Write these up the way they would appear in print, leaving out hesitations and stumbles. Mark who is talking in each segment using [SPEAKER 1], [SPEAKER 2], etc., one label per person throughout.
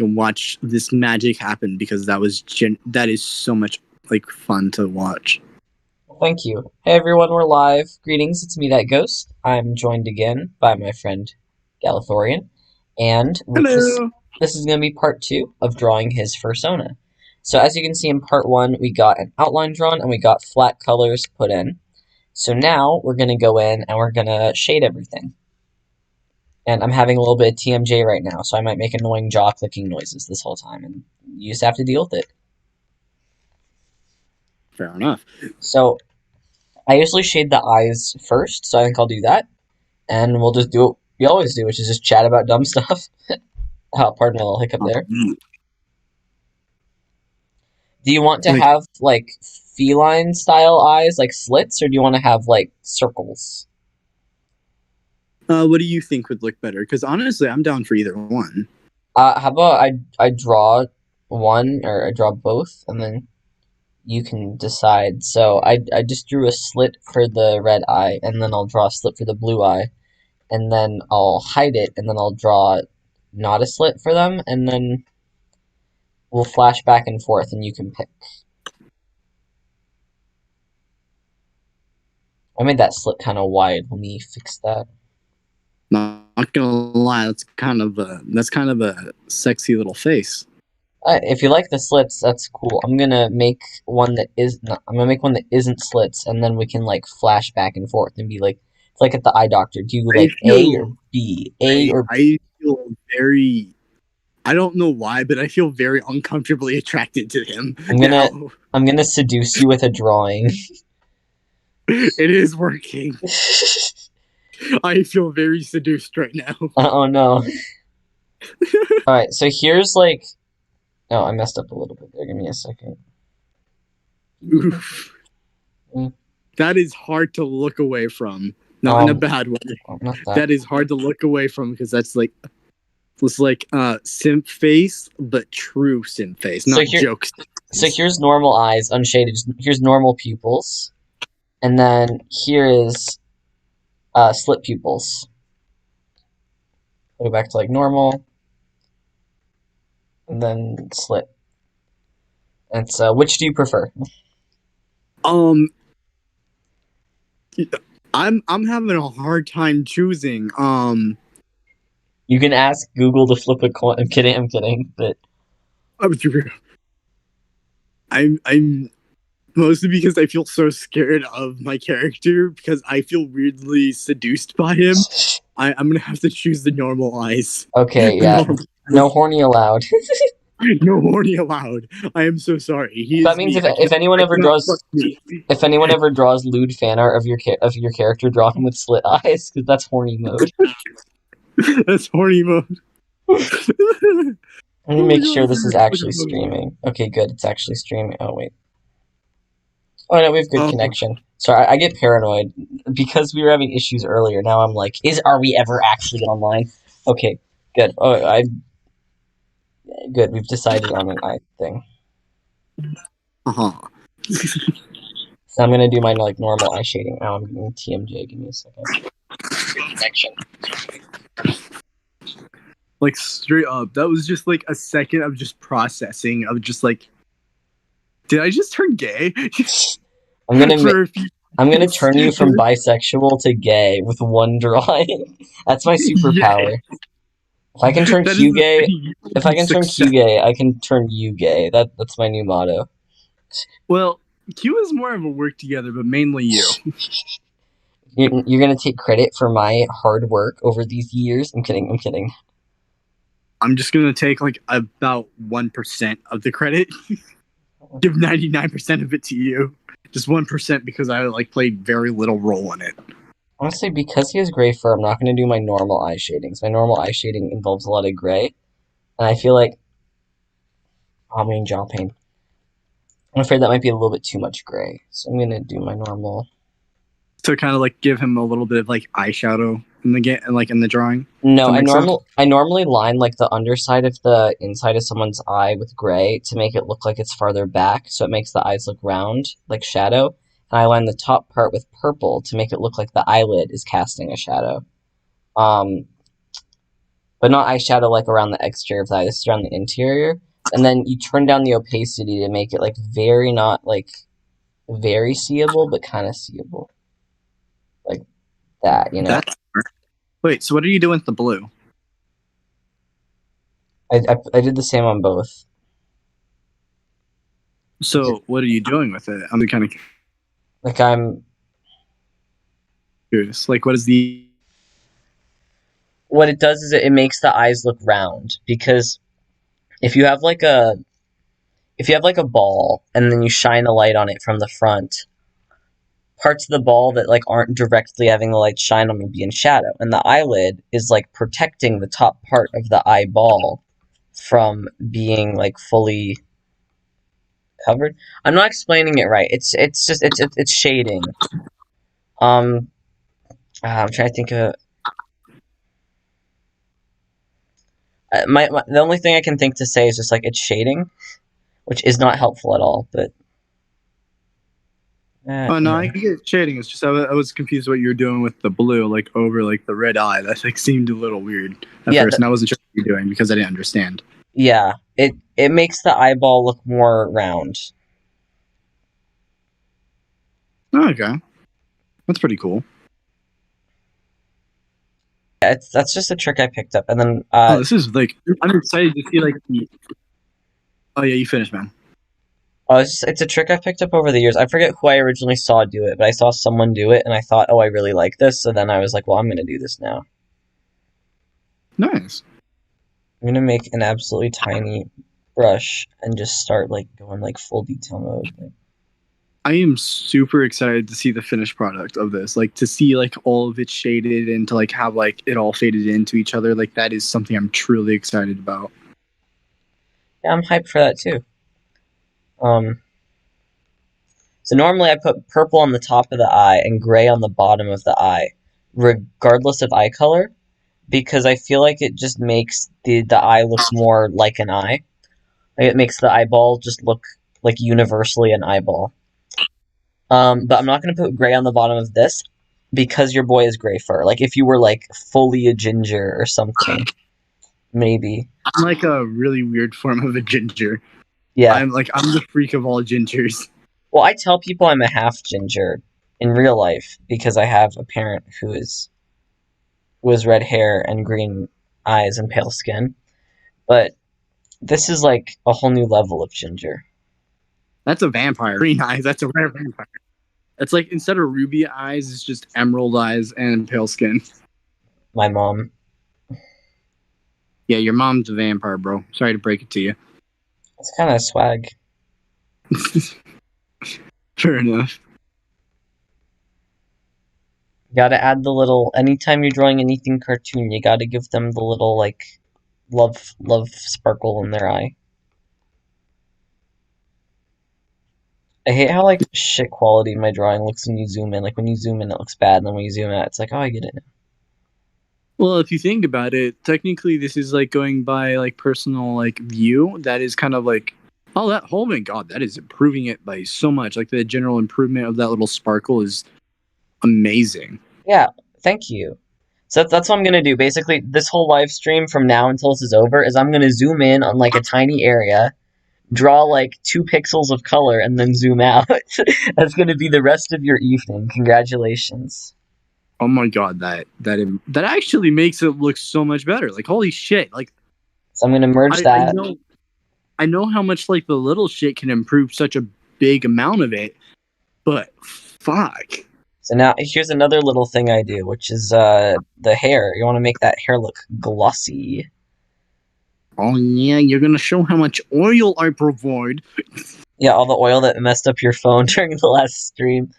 [SPEAKER 1] can watch this magic happen because that is so much like fun to watch.
[SPEAKER 2] Thank you. Hey everyone, we're live. Greetings, it's me, that ghost. I'm joined again by my friend Galathorian, and
[SPEAKER 1] Hello.
[SPEAKER 2] this is going to be part 2 of drawing his fursona. So as you can see in part 1, we got an outline drawn and we got flat colors put in. So now we're going to go in and we're going to shade everything. And I'm having a little bit of TMJ right now, so I might make annoying jaw clicking noises this whole time, and you just have to deal with it.
[SPEAKER 1] Fair enough.
[SPEAKER 2] So I usually shade the eyes first, so I think I'll do that. And we'll just do what we always do, which is just chat about dumb stuff. Oh, pardon my little hiccup there. Do you want to have, like, feline style eyes, like slits, or do you want to have, like, circles?
[SPEAKER 1] What do you think would look better? Because honestly, I'm down for either one.
[SPEAKER 2] How about I draw one, or I draw both, and then you can decide. So I just drew a slit for the red eye, and then I'll draw a slit for the blue eye, and then I'll hide it, and then I'll draw not a slit for them, and then we'll flash back and forth, and you can pick. I made that slit kind of wide. Let me fix that.
[SPEAKER 1] Not gonna lie, that's kind of a sexy little face.
[SPEAKER 2] If you like the slits, that's cool. I'm gonna make one that isn't slits, and then we can like flash back and forth and be like, it's like at the eye doctor. Do you like A or B?
[SPEAKER 1] I feel very. I don't know why, but I feel very uncomfortably attracted to him.
[SPEAKER 2] I'm gonna seduce you with a drawing.
[SPEAKER 1] It is working. I feel very seduced right now.
[SPEAKER 2] Oh no. Alright, so here's like... Oh, I messed up a little bit there. Give me a second.
[SPEAKER 1] Oof. That is hard to look away from. Not in a bad way.
[SPEAKER 2] Not
[SPEAKER 1] that is hard to look away from because that's like... It's like simp face, but true simp face, not jokes.
[SPEAKER 2] So here's normal eyes, unshaded. Here's normal pupils. And then here is slit pupils. Go back to like normal. And then slit. And so, which do you prefer?
[SPEAKER 1] I'm having a hard time choosing.
[SPEAKER 2] You can ask Google to flip a coin. I'm kidding, but
[SPEAKER 1] I'm mostly because I feel so scared of my character because I feel weirdly seduced by him. I'm gonna have to choose the normal eyes.
[SPEAKER 2] Okay, yeah. No horny allowed.
[SPEAKER 1] No horny allowed. I am so sorry.
[SPEAKER 2] That means if anyone ever draws lewd fan art of your character, draw him with slit eyes because that's horny mode.
[SPEAKER 1] That's horny mode.
[SPEAKER 2] Let me make sure this is actually streaming. Okay, good. It's actually streaming. Oh wait. Oh no, we have good connection. Sorry, I get paranoid because we were having issues earlier. Now I'm like, are we ever actually online? Okay, good. Oh, good. We've decided on an eye thing. So I'm gonna do my like normal eye shading. Now I'm getting TMJ. Give me a second. Connection.
[SPEAKER 1] Like straight up, that was just like a second of just processing. Of just like, did I just turn gay?
[SPEAKER 2] I'm gonna turn you from bisexual to gay with one drawing. That's my superpower. Yeah. If I can turn Q gay, I can turn you gay. That's my new motto.
[SPEAKER 1] Well, Q is more of a work together, but mainly you.
[SPEAKER 2] You're gonna take credit for my hard work over these years. I'm kidding.
[SPEAKER 1] I'm just gonna take like about 1% of the credit. Give 99% of it to you. Just 1% because I like played very little role in it.
[SPEAKER 2] Honestly, because he has gray fur, I'm not going to do my normal eye shadings. My normal eye shading involves a lot of gray. And I feel like... I'm getting jaw pain. I'm afraid that might be a little bit too much gray. So I'm going to do my normal...
[SPEAKER 1] To kind of like give him a little bit of like eyeshadow in the drawing?
[SPEAKER 2] No, I normally line like the underside of the inside of someone's eye with gray to make it look like it's farther back, so it makes the eyes look round, like shadow. And I line the top part with purple to make it look like the eyelid is casting a shadow. but not eyeshadow like around the exterior of the eye. This is around the interior, and then you turn down the opacity to make it like very not like very seeable, but kind of seeable, like that. You know.
[SPEAKER 1] That's wait. So what are you doing with the blue?
[SPEAKER 2] I did the same on both.
[SPEAKER 1] So what are you doing with it? I'm kind of
[SPEAKER 2] Like I'm
[SPEAKER 1] curious. Like, what is the?
[SPEAKER 2] what it does is it makes the eyes look round because if you have like a if you have like a ball and then you shine a light on it from the front, parts of the ball that like aren't directly having the light shine on will be in shadow, and the eyelid is like protecting the top part of the eyeball from being like fully covered. I'm not explaining it right. It's just it's shading. Um, I'm trying to think of the only thing I can think to say is just like it's shading, which is not helpful at all. But
[SPEAKER 1] Oh
[SPEAKER 2] you
[SPEAKER 1] no,
[SPEAKER 2] know.
[SPEAKER 1] I get shading. It's just I was confused what you were doing with the blue, like over like the red eye. That like seemed a little weird at
[SPEAKER 2] Yeah,
[SPEAKER 1] first, and I wasn't sure what you were doing because I didn't understand.
[SPEAKER 2] yeah. It makes the eyeball look more round.
[SPEAKER 1] Oh, okay, that's pretty cool.
[SPEAKER 2] Yeah, that's just a trick I picked up, and then
[SPEAKER 1] Oh, this is like I'm excited to see like the. Oh yeah, you finished, man.
[SPEAKER 2] it's a trick I picked up over the years. I forget who I originally saw do it, but I saw someone do it, and I thought, oh, I really like this. So then I was like, well, I'm gonna do this now.
[SPEAKER 1] Nice.
[SPEAKER 2] I'm gonna make an absolutely tiny brush and just start like going like full detail mode. Like,
[SPEAKER 1] I am super excited to see the finished product of this. Like to see like all of it shaded and to like have like it all faded into each other. Like that is something I'm truly excited about.
[SPEAKER 2] yeah, I'm hyped for that too. Um, so normally I put purple on the top of the eye and gray on the bottom of the eye, regardless of eye color, because I feel like it just makes the eye look more like an eye. Like it makes the eyeball just look like universally an eyeball. But I'm not gonna put gray on the bottom of this because your boy is gray fur. Like if you were like fully a ginger or something, maybe.
[SPEAKER 1] I'm like a really weird form of a ginger.
[SPEAKER 2] Yeah.
[SPEAKER 1] I'm the freak of all gingers.
[SPEAKER 2] Well, I tell people I'm a half ginger in real life because I have a parent who has red hair and green eyes and pale skin. But this is like a whole new level of ginger.
[SPEAKER 1] That's a vampire. Green eyes. That's a rare vampire. It's like instead of ruby eyes, it's just emerald eyes and pale skin.
[SPEAKER 2] My mom.
[SPEAKER 1] Yeah, your mom's a vampire, bro. Sorry to break it to you.
[SPEAKER 2] It's kind of swag.
[SPEAKER 1] Fair enough.
[SPEAKER 2] You gotta add the little. Anytime you're drawing anything cartoon, you gotta give them the little like love sparkle in their eye. I hate how like shit quality my drawing looks when you zoom in. Like when you zoom in, it looks bad, and then when you zoom out, it's like, oh, I get it.
[SPEAKER 1] Well, if you think about it, technically this is like going by like personal like view. That is kind of like oh that oh my god, that is improving it by so much. Like the general improvement of that little sparkle is amazing.
[SPEAKER 2] Yeah, thank you. So that's what I'm gonna do. Basically, this whole live stream from now until this is over is I'm gonna zoom in on like a tiny area, draw like 2 pixels of color, and then zoom out. That's gonna be the rest of your evening. Congratulations.
[SPEAKER 1] Oh my god, that actually makes it look so much better. Like holy shit! Like
[SPEAKER 2] So I'm gonna merge
[SPEAKER 1] I
[SPEAKER 2] that.
[SPEAKER 1] know I know how much like the little shit can improve such a big amount of it, but fuck.
[SPEAKER 2] So now here's another little thing I do, which is the hair. You want to make that hair look glossy.
[SPEAKER 1] Oh yeah, you're gonna show how much oil I provide.
[SPEAKER 2] Yeah, all the oil that messed up your phone during the last stream.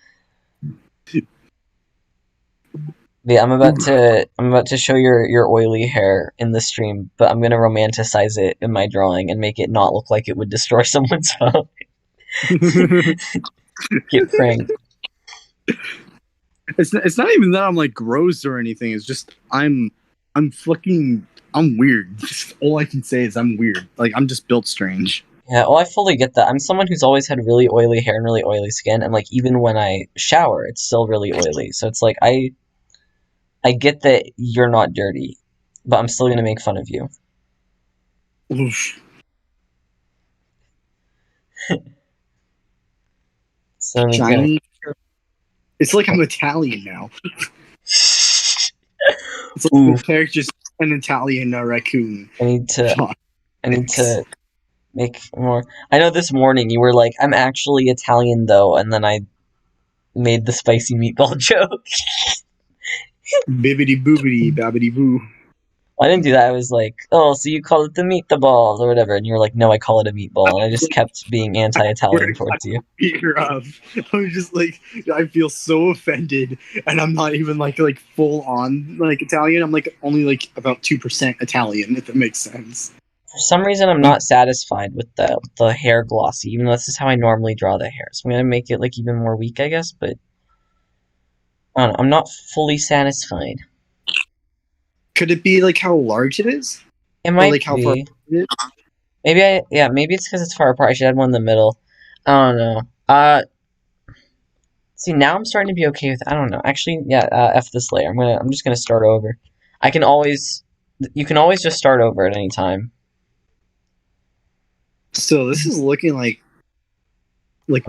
[SPEAKER 2] Yeah, I'm about to show your oily hair in the stream, but I'm gonna romanticize it in my drawing and make it not look like it would destroy someone's phone. Get pranked.
[SPEAKER 1] It's not even that I'm like gross or anything. It's just I'm fucking I'm weird. All I can say is I'm weird. Like I'm just built strange.
[SPEAKER 2] Yeah, well, I fully get that. I'm someone who's always had really oily hair and really oily skin, and like even when I shower, it's still really oily. So it's like I get that you're not dirty, but I'm still gonna make fun of you.
[SPEAKER 1] Oof.
[SPEAKER 2] So let me get.
[SPEAKER 1] Shiny. It's like I'm Italian now. It's like
[SPEAKER 2] Ooh,
[SPEAKER 1] the character's an Italian raccoon.
[SPEAKER 2] I need to.
[SPEAKER 1] Fuck.
[SPEAKER 2] I need to make more. I know this morning you were like, "I'm actually Italian though," and then I made the spicy meatball joke.
[SPEAKER 1] Bibbity boobity babbity boo.
[SPEAKER 2] I didn't do that. I was like, "Oh, so you call it the meatball or whatever," and you were like, "No, I call it a meatball," and I just kept being anti-Italian towards you.
[SPEAKER 1] Peter up. I was just like, I feel so offended, and I'm not even like full on like Italian. I'm like only like about 2% Italian, if it makes sense.
[SPEAKER 2] For some reason, I'm not satisfied with the hair glossy, even though this is how I normally draw the hair. So I'm gonna make it like even more weak, I guess. But I don't know, I'm not fully satisfied.
[SPEAKER 1] Could it be like how large it is,
[SPEAKER 2] It
[SPEAKER 1] or
[SPEAKER 2] might
[SPEAKER 1] like how far
[SPEAKER 2] be.
[SPEAKER 1] it is?
[SPEAKER 2] Yeah, maybe it's because it's far apart. I should add one in the middle. I don't know. See, now I'm starting to be okay with. I don't know. Actually, yeah. F this layer. I'm just gonna start over. I can always. You can always just start over at any time.
[SPEAKER 1] So this is looking like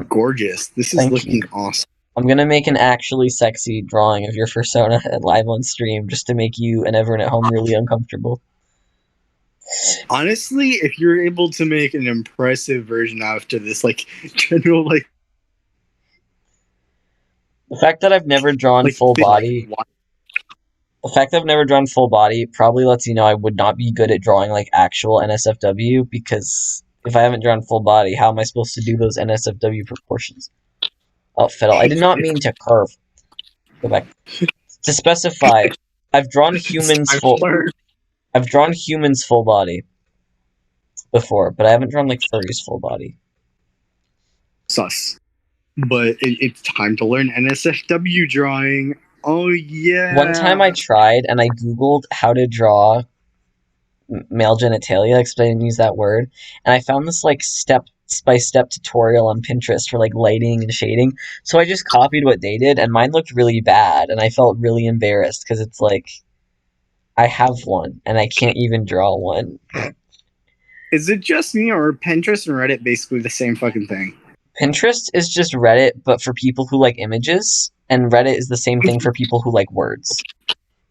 [SPEAKER 1] gorgeous. This is
[SPEAKER 2] Thank you.
[SPEAKER 1] looking awesome.
[SPEAKER 2] I'm gonna make an actually sexy drawing of your fursona live on stream just to make you and everyone at home really uncomfortable.
[SPEAKER 1] Honestly, if you're able to make an impressive version after this, like general
[SPEAKER 2] The fact that I've never drawn full body, the fact that I've never drawn full body probably lets you know I would not be good at drawing like actual NSFW because if I haven't drawn full body, how am I supposed to do those NSFW proportions? Oh, fiddle. I did not mean to curve. Go back. To specify, I've drawn humans full. I've drawn humans full body before, but I haven't drawn like furries full body.
[SPEAKER 1] sus. But it's time to learn NSFW drawing. Oh yeah.
[SPEAKER 2] One time I tried and I googled how to draw male genitalia because I didn't use that word, and I found this like step by step tutorial on Pinterest for like lighting and shading. So I just copied what they did, and mine looked really bad, and I felt really embarrassed because it's like I have one and I can't even draw one.
[SPEAKER 1] Is it just me, or are Pinterest and Reddit basically the same fucking thing?
[SPEAKER 2] Pinterest is just Reddit, but for people who like images, and Reddit is the same thing for people who like words.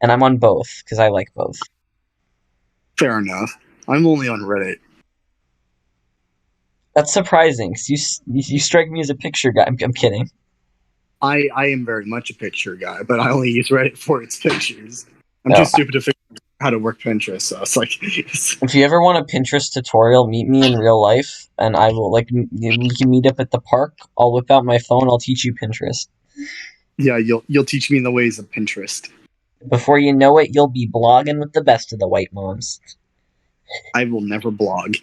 [SPEAKER 2] And I'm on both because I like both.
[SPEAKER 1] Fair enough. I'm only on Reddit.
[SPEAKER 2] That's surprising. 'Cause you strike me as a picture guy. I'm kidding.
[SPEAKER 1] I am very much a picture guy, but I only use Reddit for its pictures. I'm
[SPEAKER 2] No,
[SPEAKER 1] too stupid to figure out how to work Pinterest, so it's like
[SPEAKER 2] if you ever want a Pinterest tutorial, meet me in real life, and I will like we can meet up at the park. I'll whip out my phone. I'll teach you Pinterest.
[SPEAKER 1] yeah, you'll teach me the ways of Pinterest.
[SPEAKER 2] Before you know it, you'll be blogging with the best of the white moms.
[SPEAKER 1] I will never blog.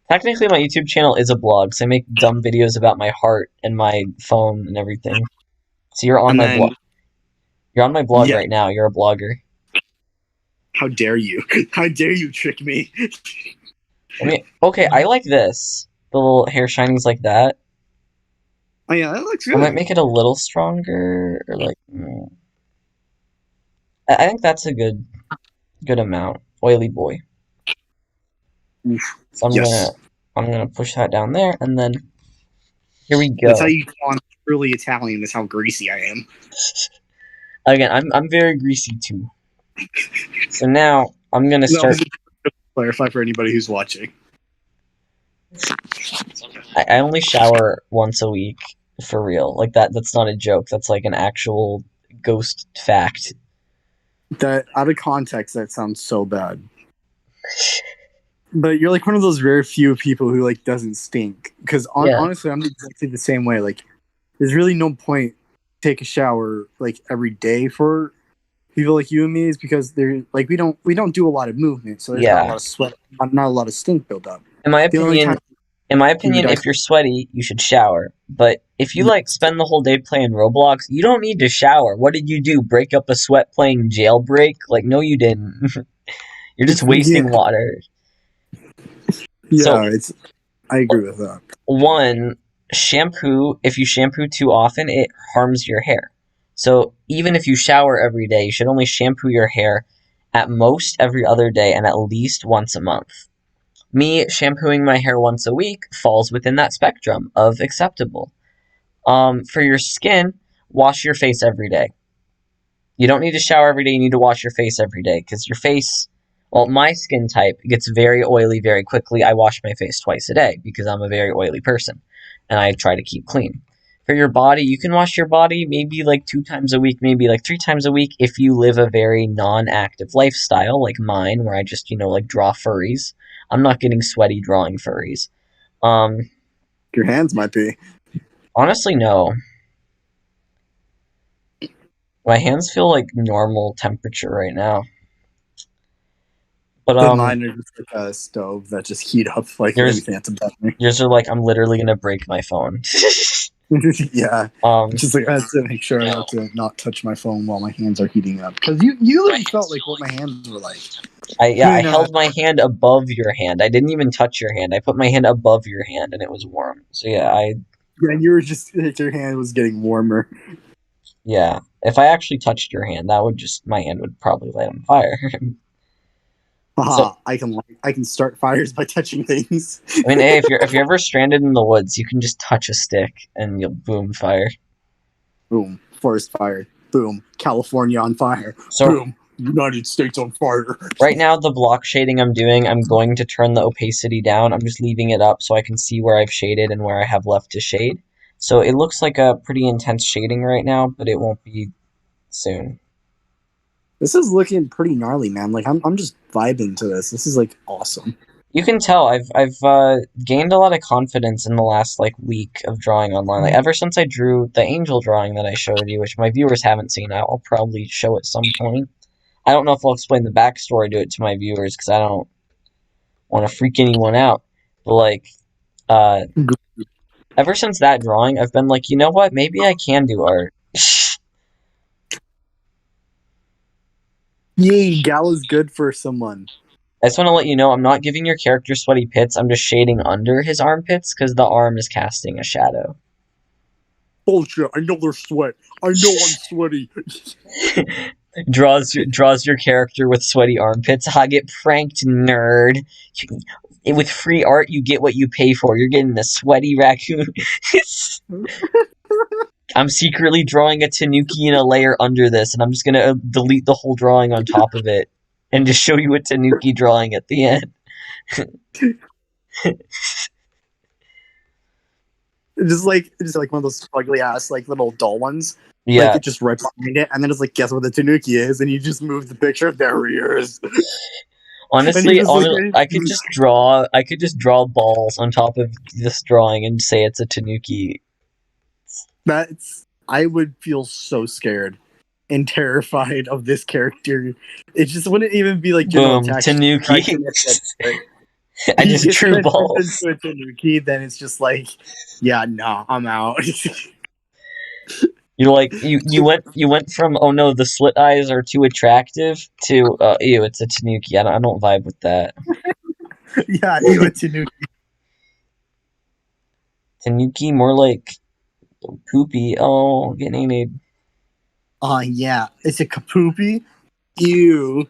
[SPEAKER 2] Technically, my YouTube channel is a blog, so I make dumb videos about my heart and my phone and everything. So you're on
[SPEAKER 1] And
[SPEAKER 2] my
[SPEAKER 1] then,
[SPEAKER 2] blog. You're on my blog
[SPEAKER 1] yeah,
[SPEAKER 2] right now. You're a blogger.
[SPEAKER 1] how dare you? How dare you trick me?
[SPEAKER 2] Okay, I like this. The little hair shinings like that.
[SPEAKER 1] Oh yeah, that looks
[SPEAKER 2] I might
[SPEAKER 1] good.
[SPEAKER 2] make it a little stronger, or like. I think that's a good amount. Oily boy.
[SPEAKER 1] Oof.
[SPEAKER 2] So
[SPEAKER 1] Yes,
[SPEAKER 2] I'm gonna push that down there, and then here we
[SPEAKER 1] that's how
[SPEAKER 2] go.
[SPEAKER 1] you know I'm truly Italian. That's how greasy I am.
[SPEAKER 2] Again, I'm very greasy too. So now I'm gonna
[SPEAKER 1] That
[SPEAKER 2] start.
[SPEAKER 1] was to clarify for anybody who's watching.
[SPEAKER 2] I only shower once a week for real. Like that. That's not a joke. That's like an actual ghost fact.
[SPEAKER 1] That out of context, that sounds so bad. But you're like one of those very few people who like doesn't stink. Because
[SPEAKER 2] Yeah.
[SPEAKER 1] honestly, I'm exactly the same way. Like, there's really no point take a shower like every day for people like you and me, is because they're like we don't do a lot of movement, so there's not a
[SPEAKER 2] Yeah.
[SPEAKER 1] lot of sweat, not a lot of stink build up.
[SPEAKER 2] In my
[SPEAKER 1] The only
[SPEAKER 2] opinion,
[SPEAKER 1] time
[SPEAKER 2] if you're sweaty, you should shower. But if you like spend the whole day playing Roblox, you don't need to shower. What did you do? Break up a sweat playing Jailbreak? Like, no, you didn't. You're just wasting water.
[SPEAKER 1] Yeah,
[SPEAKER 2] So,
[SPEAKER 1] I agree with that.
[SPEAKER 2] one, shampoo, if you shampoo too often, it harms your hair. So, even if you shower every day, you should only shampoo your hair at most every other day, and at least once a month. Me shampooing my hair once a week falls within that spectrum of acceptable. For your skin, wash your face every day. You don't need to shower every day, you need to wash your face every day, because your face, well, my skin type gets very oily very quickly. I wash my face twice a day, because I'm a very oily person, and I try to keep clean. For your body, you can wash your body maybe like 2 times a week, maybe like 3 times a week, if you live a very non-active lifestyle, like mine, where I just, like draw furries. I'm not getting sweaty drawing furries.
[SPEAKER 1] Your hands might be.
[SPEAKER 2] Honestly, no. My hands feel like normal temperature right now. But
[SPEAKER 1] Then mine are just like a stove that just heat up like
[SPEAKER 2] yours
[SPEAKER 1] anything that's above me.
[SPEAKER 2] yours are like, I'm literally gonna break my phone.
[SPEAKER 1] Yeah.
[SPEAKER 2] um
[SPEAKER 1] Just like I have to make sure I have to not touch my phone while my hands are heating up. Because you literally felt like what my hands were like.
[SPEAKER 2] I held my hand above your hand. I didn't even touch your hand. I put my hand above your hand and it was warm. So
[SPEAKER 1] Yeah, you were just like, your hand was getting warmer.
[SPEAKER 2] if I actually touched your hand, my hand would probably light on fire. So
[SPEAKER 1] Haha, I can start fires by touching things.
[SPEAKER 2] I mean, hey, if you're ever stranded in the woods, you can just touch a stick and you'll boom fire.
[SPEAKER 1] Boom, forest fire. Boom, California on fire.
[SPEAKER 2] So
[SPEAKER 1] Boom, United States on fire.
[SPEAKER 2] right now, the block shading I'm doing, I'm going to turn the opacity down. I'm just leaving it up so I can see where I've shaded and where I have left to shade. So it looks like a pretty intense shading right now, but it won't be soon.
[SPEAKER 1] This is looking pretty gnarly, man. Like I'm just vibing to this. This is like awesome.
[SPEAKER 2] You can tell I've gained a lot of confidence in the last like week of drawing online. Like ever since I drew the angel drawing that I showed you, which my viewers haven't seen, I'll probably show at some point. I don't know if I'll explain the backstory to it to my viewers because I don't want to freak anyone out. But like, uh, ever since that drawing, I've been like, you know what? Maybe I can do art.
[SPEAKER 1] Yay, Gala's good for someone.
[SPEAKER 2] I just want to let you know I'm not giving your character sweaty pits. I'm just shading under his armpits because the arm is casting a shadow.
[SPEAKER 1] Bullshit. I know there's sweat. I know I'm sweaty.
[SPEAKER 2] draws your character with sweaty armpits. I get pranked, nerd. With free art, you get what you pay for. You're getting a sweaty raccoon. I'm secretly drawing a tanuki in a layer under this, and I'm just gonna delete the whole drawing on top of it, and just show you a tanuki drawing at the end.
[SPEAKER 1] just like one of those ugly ass like little doll ones.
[SPEAKER 2] Yeah.
[SPEAKER 1] Like it just right behind it, and then it's like, guess what the tanuki is, and you just move the picture. There he is.
[SPEAKER 2] Honestly,
[SPEAKER 1] like,
[SPEAKER 2] I could just draw balls on top of this drawing and say it's a tanuki.
[SPEAKER 1] I would feel so scared and terrified of this character. It just wouldn't even be like
[SPEAKER 2] boom tanuki. I just drew balls.
[SPEAKER 1] Into a tanuki, then it's just like, yeah, no, I'm out.
[SPEAKER 2] You're like you went from, oh no, the slit eyes are too attractive, to ew, it's a tanuki. I don't vibe with that.
[SPEAKER 1] Yeah, ew, a tanuki.
[SPEAKER 2] Tanuki, more like poopy. Oh, getting named.
[SPEAKER 1] Yeah, it's a kapoopy. Ew.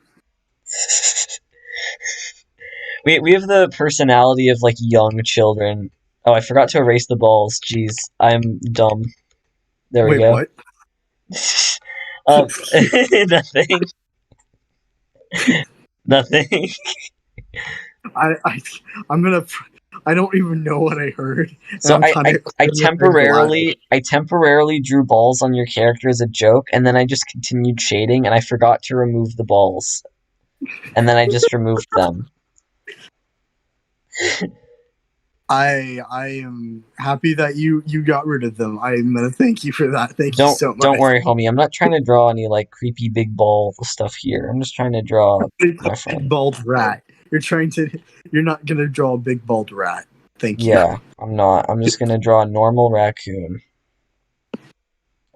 [SPEAKER 2] We have the personality of like young children. Oh, I forgot to erase the balls. Jeez, I'm dumb. There we go.
[SPEAKER 1] What?
[SPEAKER 2] Nothing. Nothing.
[SPEAKER 1] I'm gonna. I don't even know what I heard.
[SPEAKER 2] So I temporarily drew balls on your character as a joke, and then I just continued shading, and I forgot to remove the balls, and then I just removed them.
[SPEAKER 1] I am happy that you got rid of them. I'm gonna thank you for that. Thank you so much.
[SPEAKER 2] Don't worry, homie. I'm not trying to draw any like creepy big ball stuff here. I'm just trying to draw my friend.
[SPEAKER 1] Bald rat. You're not gonna draw a big bald rat. Thank you.
[SPEAKER 2] Yeah, I'm not. I'm just gonna draw a normal raccoon.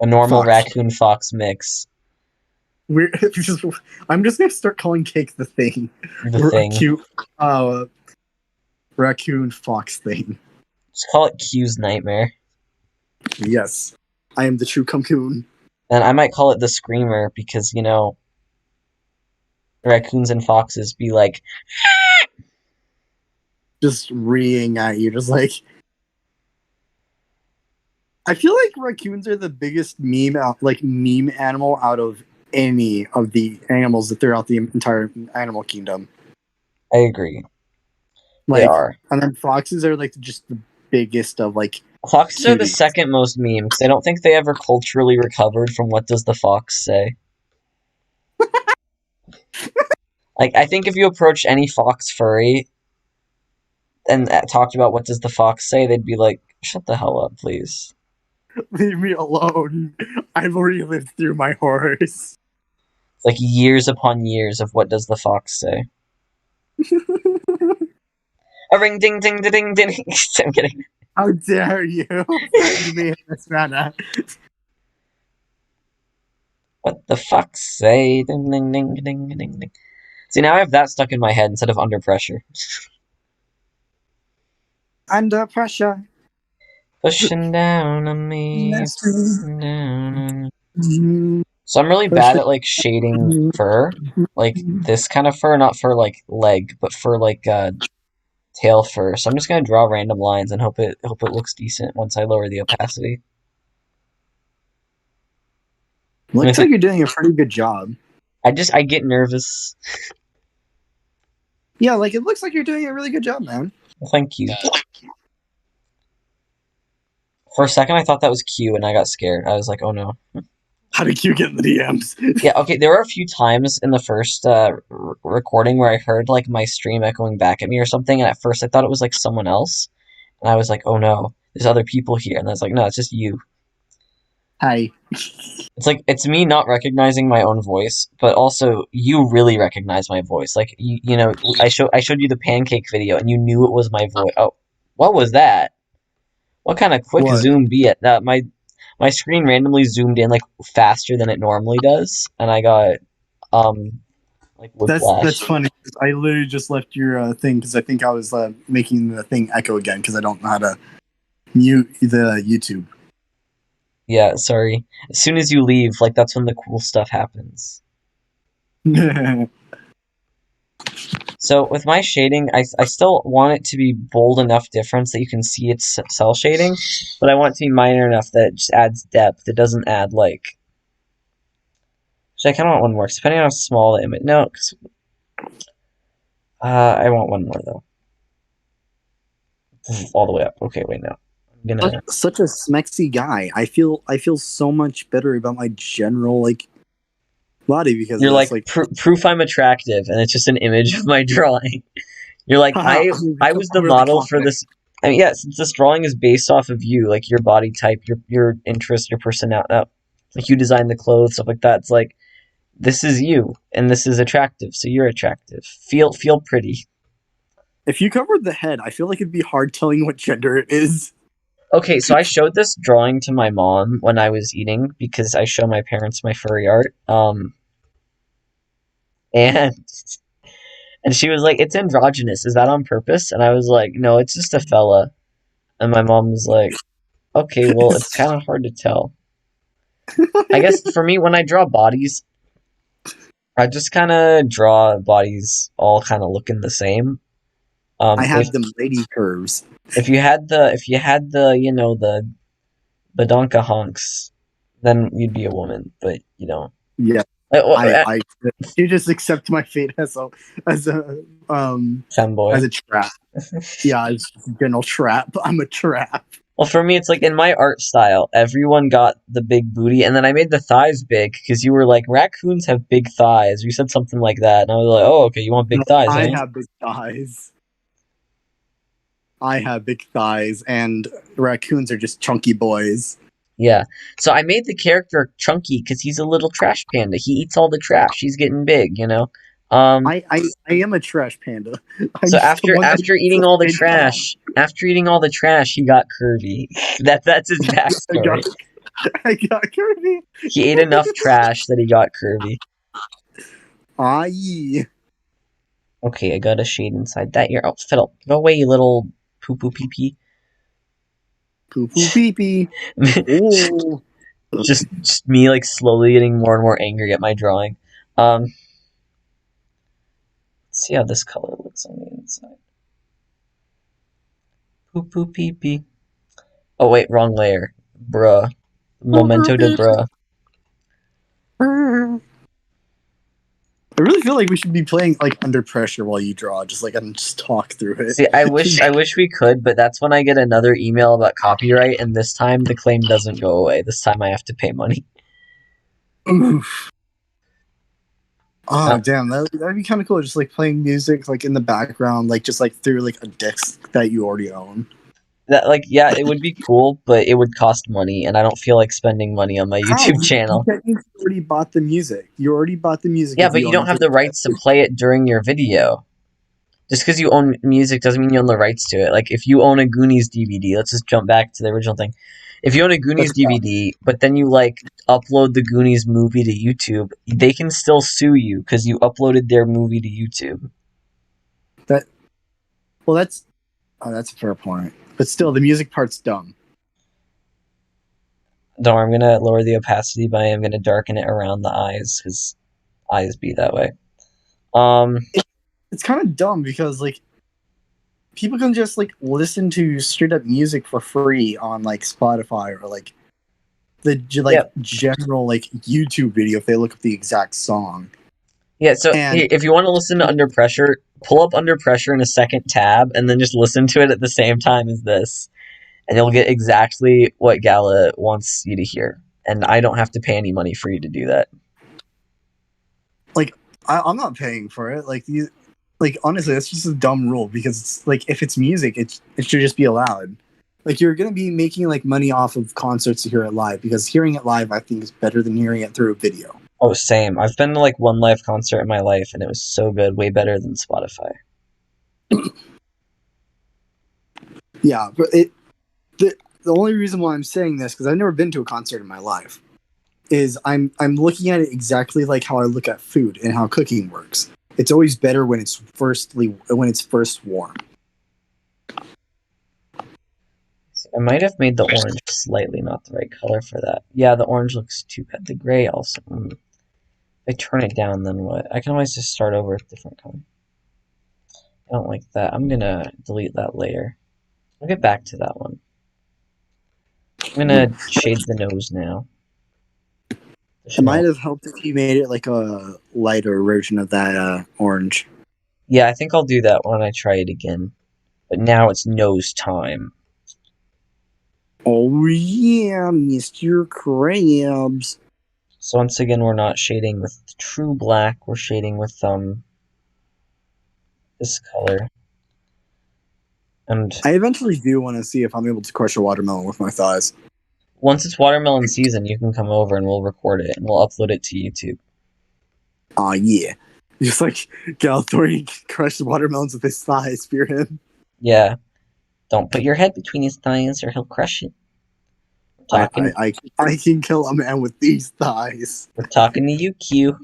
[SPEAKER 2] A normal raccoon fox mix.
[SPEAKER 1] I'm just gonna start calling Cake the Thing.
[SPEAKER 2] The Thing.
[SPEAKER 1] Cute raccoon fox thing.
[SPEAKER 2] Just call it Q's Nightmare.
[SPEAKER 1] Yes. I am the true cocoon.
[SPEAKER 2] And I might call it the Screamer because, raccoons and foxes be like,
[SPEAKER 1] just reeing at you, just like. I feel like raccoons are the biggest meme animal out of any of the animals that throughout the entire animal kingdom.
[SPEAKER 2] I agree. They
[SPEAKER 1] Like,
[SPEAKER 2] are.
[SPEAKER 1] and then foxes are like just the biggest of like
[SPEAKER 2] Foxes are the
[SPEAKER 1] cuties.
[SPEAKER 2] second most meme because I don't think they ever culturally recovered from what does the fox say. Like, I think if you approach any fox furry and talked about what does the fox say, they'd be like, "Shut the hell up, please."
[SPEAKER 1] Leave me alone. I've already lived through my horrors.
[SPEAKER 2] Like years upon years of what does the fox say. A ring ding ding ding ding ding. I'm kidding.
[SPEAKER 1] How dare you offend me in this manner?
[SPEAKER 2] What the fox say? Ding ding ding ding ding ding. See, now I have that stuck in my head instead of under pressure.
[SPEAKER 1] Under pressure.
[SPEAKER 2] Pushing down on me,
[SPEAKER 1] Yes.
[SPEAKER 2] pushing down on
[SPEAKER 1] Mm,
[SPEAKER 2] So I'm really bad at like shading fur, like this kind of fur, not for like leg, but for like tail fur. So I'm just gonna draw random lines and hope it looks decent once I lower the opacity. And
[SPEAKER 1] Looks like you're doing a pretty good job.
[SPEAKER 2] I get nervous.
[SPEAKER 1] Yeah, like it looks like you're doing a really good job, man.
[SPEAKER 2] Well, thank you. For a second, I thought that was Q, and I got scared. I was like, "Oh no."
[SPEAKER 1] How did you get in the DMs?
[SPEAKER 2] Yeah, okay. There were a few times in the first recording where I heard like my stream echoing back at me or something, and at first I thought it was like someone else, and I was like, "Oh no, there's other people here," and I was like, "No, it's just you."
[SPEAKER 1] Hi.
[SPEAKER 2] It's like it's me not recognizing my own voice, but also you really recognize my voice. Like you know, I showed you the pancake video, and you knew it was my voice. Oh, what was that? What kind of quick
[SPEAKER 1] What?
[SPEAKER 2] zoom be it? My screen randomly zoomed in like faster than it normally does, and I got like whiplash.
[SPEAKER 1] That's funny. I literally just left your thing because I think I was making the thing echo again because I don't know how to mute the YouTube.
[SPEAKER 2] Yeah, sorry. As soon as you leave, like that's when the cool stuff happens. So with my shading, I still want it to be bold enough difference that you can see it's cell shading, but I want it to be minor enough that it just adds depth. It doesn't add like. So I kind of want one more, 'cause depending on how small the image. No, because I want one more though. All the way up. Okay, wait, no. I'm gonna.
[SPEAKER 1] Such a smexy guy. I feel so much better about my general like body because
[SPEAKER 2] You're
[SPEAKER 1] it's
[SPEAKER 2] like
[SPEAKER 1] like
[SPEAKER 2] proof I'm attractive, and it's just an image of my drawing. You're like I was the model for this. I mean, yeah, since this drawing is based off of you, like your body type, your interest, your personality, like you designed the clothes, stuff like that. It's like this is you, and this is attractive, so you're attractive. Feel pretty.
[SPEAKER 1] If you covered the head, I feel like it'd be hard telling what gender it is.
[SPEAKER 2] Okay, so I showed this drawing to my mom when I was eating because I show my parents my furry art. And and she was like, "It's androgynous. Is that on purpose?" And I was like, "No, it's just a fella." And my mom was like, "Okay, well, it's kind of hard to tell." I guess for me, when I draw bodies, I just kind of draw bodies all kind of looking the same.
[SPEAKER 1] I
[SPEAKER 2] If
[SPEAKER 1] have them lady curves.
[SPEAKER 2] if you had the you know the badonka honks, then you'd be a woman. But you know,
[SPEAKER 1] Yeah,
[SPEAKER 2] I,
[SPEAKER 1] I you just accept my fate as a as a
[SPEAKER 2] femboy.
[SPEAKER 1] as a trap. Yeah, as a general trap. I'm a trap.
[SPEAKER 2] Well, for me, it's like in my art style, everyone got the big booty, and then I made the thighs big because you were like, raccoons have big thighs. You said something like that, and I was like, oh, okay, you want big thighs,
[SPEAKER 1] I
[SPEAKER 2] eh?
[SPEAKER 1] have big thighs. I have big thighs, and raccoons are just chunky boys.
[SPEAKER 2] Yeah. So I made the character chunky because he's a little trash panda. He eats all the trash. He's getting big, you know.
[SPEAKER 1] I am a trash panda. I'm
[SPEAKER 2] So
[SPEAKER 1] just the one that
[SPEAKER 2] after eating all the trash, he got curvy. That's his
[SPEAKER 1] I got,
[SPEAKER 2] backstory.
[SPEAKER 1] I got curvy.
[SPEAKER 2] He ate enough trash that he got curvy.
[SPEAKER 1] Aye.
[SPEAKER 2] Okay, I got a shade inside that ear. Oh, Fiddle, go away, you little poo poo pee pee.
[SPEAKER 1] Poo poo pee pee. Oh.
[SPEAKER 2] just me like slowly getting more and more angry at my drawing. Um, see how this color looks on the inside. Poo poo pee pee. Oh wait, wrong layer. Bruh. Memento de bruh.
[SPEAKER 1] I really feel like we should be playing like Under Pressure while you draw, just like and just talk through it.
[SPEAKER 2] See, I wish we could, but that's when I get another email about copyright, and this time the claim doesn't go away. This time I have to pay money.
[SPEAKER 1] Oof. Oh damn, that'd be kind of cool. Just like playing music like in the background, like just like through like a disc that you already own.
[SPEAKER 2] That yeah, it would be cool, but it would cost money, and I don't feel like spending money on my YouTube channel.
[SPEAKER 1] You already bought the music. You already bought the music.
[SPEAKER 2] Yeah, but you don't have the rights to play it during your video. Just because you own music doesn't mean you own the rights to it. Like, if you own a Goonies DVD, let's just jump back to the original thing. If you own a Goonies DVD, but then you, like, upload the Goonies movie to YouTube, they can still sue you because you uploaded their movie to YouTube.
[SPEAKER 1] That's a fair point. But still, the music part's dumb.
[SPEAKER 2] Don't worry, I'm going to lower the opacity, but I am going to darken it around the eyes, because eyes be that way.
[SPEAKER 1] It's kind of dumb because, like, people can just, like, listen to straight-up music for free on, like, Spotify or, like, the, general, like, YouTube video if they look up the exact song.
[SPEAKER 2] Yeah, so if you want to listen to Under Pressure, pull up Under Pressure in a second tab, and then just listen to it at the same time as this. And you'll get exactly what Gala wants you to hear. And I don't have to pay any money for you to do that.
[SPEAKER 1] Like, I'm not paying for it. Like, honestly, that's just a dumb rule because it's like if it's music, it should just be allowed. Like, you're gonna be making like money off of concerts to hear it live because hearing it live, I think, is better than hearing it through a video.
[SPEAKER 2] Oh, same. I've been to like one live concert in my life, and it was so good, way better than Spotify.
[SPEAKER 1] Yeah, but the only reason why I'm saying this because I've never been to a concert in my life is I'm looking at it exactly like how I look at food and how cooking works. It's always better when it's first warm.
[SPEAKER 2] I might have made the orange slightly not the right color for that. Yeah, the orange looks too bad. The gray also. If I turn it down, then what? I can always just start over with a different color. I don't like that. I'm gonna delete that later. I'll get back to that one. I'm gonna shade the nose now.
[SPEAKER 1] It might have helped if you made it like a lighter version of that orange.
[SPEAKER 2] Yeah, I think I'll do that when I try it again. But now it's nose time.
[SPEAKER 1] Oh yeah, Mr. Krabs.
[SPEAKER 2] So once again, we're not shading with true black. We're shading with this color. And
[SPEAKER 1] I eventually do want to see if I'm able to crush a watermelon with my thighs.
[SPEAKER 2] Once it's watermelon season, you can come over and we'll record it and we'll upload it to YouTube.
[SPEAKER 1] Aw, yeah. Just like Galathorian crushed watermelons with his thighs, fear him.
[SPEAKER 2] Yeah. Don't put your head between his thighs or he'll crush it.
[SPEAKER 1] I can kill a man with these thighs.
[SPEAKER 2] We're talking to you, Q.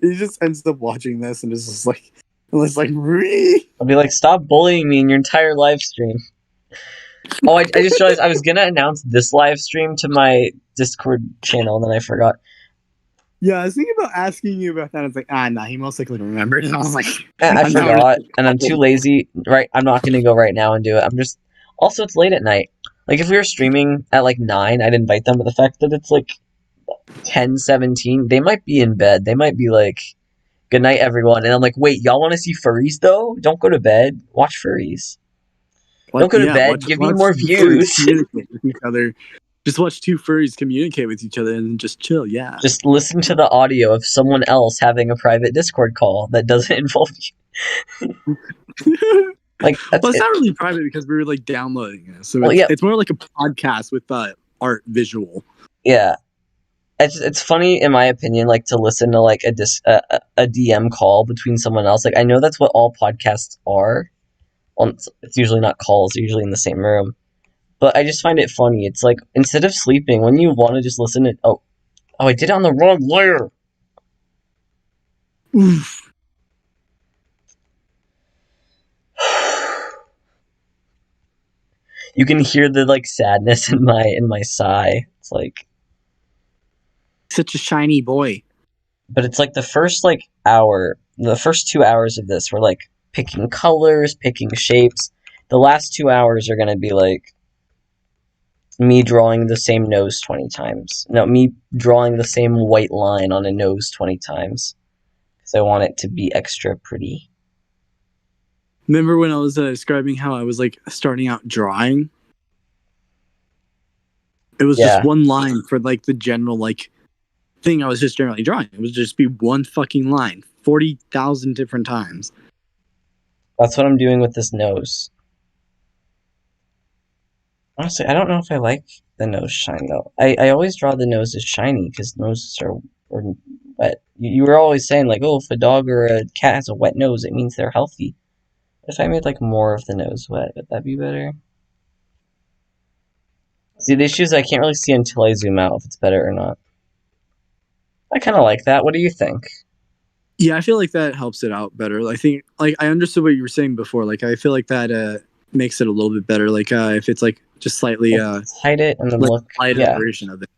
[SPEAKER 1] He just ends up watching this and is just like, Ree.
[SPEAKER 2] I'll be like, stop bullying me in your entire live stream. Oh, I just realized I was gonna announce this live stream to my Discord channel, and then I forgot.
[SPEAKER 1] Yeah, I was thinking about asking you about that. I was like, nah, he most likely remembered. And I was like,
[SPEAKER 2] I forgot, and I'm too lazy. Right, I'm not gonna go right now and do it. Also, it's late at night. Like, if we were streaming at like 9, I'd invite them, but the fact that it's like 10:17, they might be in bed. They might be like, good night, everyone. And I'm like, wait, y'all want to see furries, though? Don't go to bed. Watch furries. Don't go to bed. Give me more views.
[SPEAKER 1] Communicate with each other. Just watch two furries communicate with each other and just chill, yeah.
[SPEAKER 2] Just listen to the audio of someone else having a private Discord call that doesn't involve you. Like,
[SPEAKER 1] well, it's not really private because we were like downloading it. So it's more like a podcast with art visual.
[SPEAKER 2] Yeah. It's funny, in my opinion, like to listen to like a DM call between someone else. Like, I know that's what all podcasts are. Well, it's usually not calls, they're usually in the same room. But I just find it funny. It's like, instead of sleeping, when you want to just listen to... Oh, I did it on the wrong layer!
[SPEAKER 1] Oof.
[SPEAKER 2] You can hear the, like, sadness in my sigh. It's like...
[SPEAKER 1] Such a shiny boy.
[SPEAKER 2] but it's like the first like hour, the first 2 hours of this, we're like picking colors, picking shapes. The last 2 hours are gonna be like me drawing the same nose 20 times. No, me drawing the same white line on a nose 20 times. Because I want it to be extra pretty.
[SPEAKER 1] Remember when I was describing how I was like starting out drawing? It was just
[SPEAKER 2] Yeah,
[SPEAKER 1] one line for like the general like thing I was just generally drawing. It would just be one fucking line, 40,000 different times.
[SPEAKER 2] that's what I'm doing with this nose. Honestly, I don't know if I like the nose shine though. I always draw the noses shiny because noses are wet. You were always saying like, oh, if a dog or a cat has a wet nose, it means they're healthy. If I made like more of the nose wet, would that be better? See, the issue is I can't really see until I zoom out if it's better or not. I kind of like that. What do you think?
[SPEAKER 1] Yeah, I feel like that helps it out better. I think like I understood what you were saying before. Like I feel like that makes it a little bit better. Like if it's like just slightly
[SPEAKER 2] Let's hide it and then
[SPEAKER 1] like
[SPEAKER 2] look.
[SPEAKER 1] lighter
[SPEAKER 2] Yeah,
[SPEAKER 1] version of it.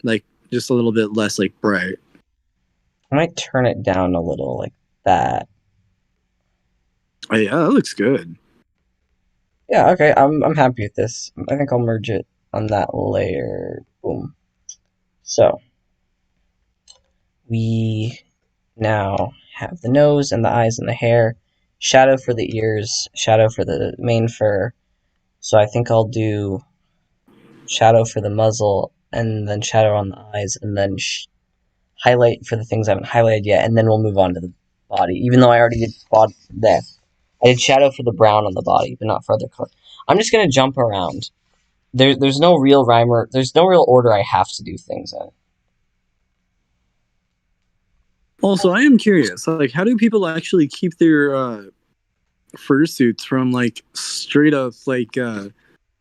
[SPEAKER 1] Like just a little bit less like bright.
[SPEAKER 2] I might turn it down a little like that.
[SPEAKER 1] Oh, yeah, that looks good.
[SPEAKER 2] Yeah, okay. I'm happy with this. I think I'll merge it on that layer. Boom. So we now have the nose and the eyes and the hair, shadow for the ears, shadow for the main fur. So I think I'll do shadow for the muzzle and then shadow on the eyes and then highlight for the things I haven't highlighted yet, and then we'll move on to the body. Even though I already did body there, I did shadow for the brown on the body, but not for other color. I'm just gonna jump around. There's no real rhyme or there's no real order I have to do things in.
[SPEAKER 1] Also, I am curious. Like, how do people actually keep their fursuits from like straight up like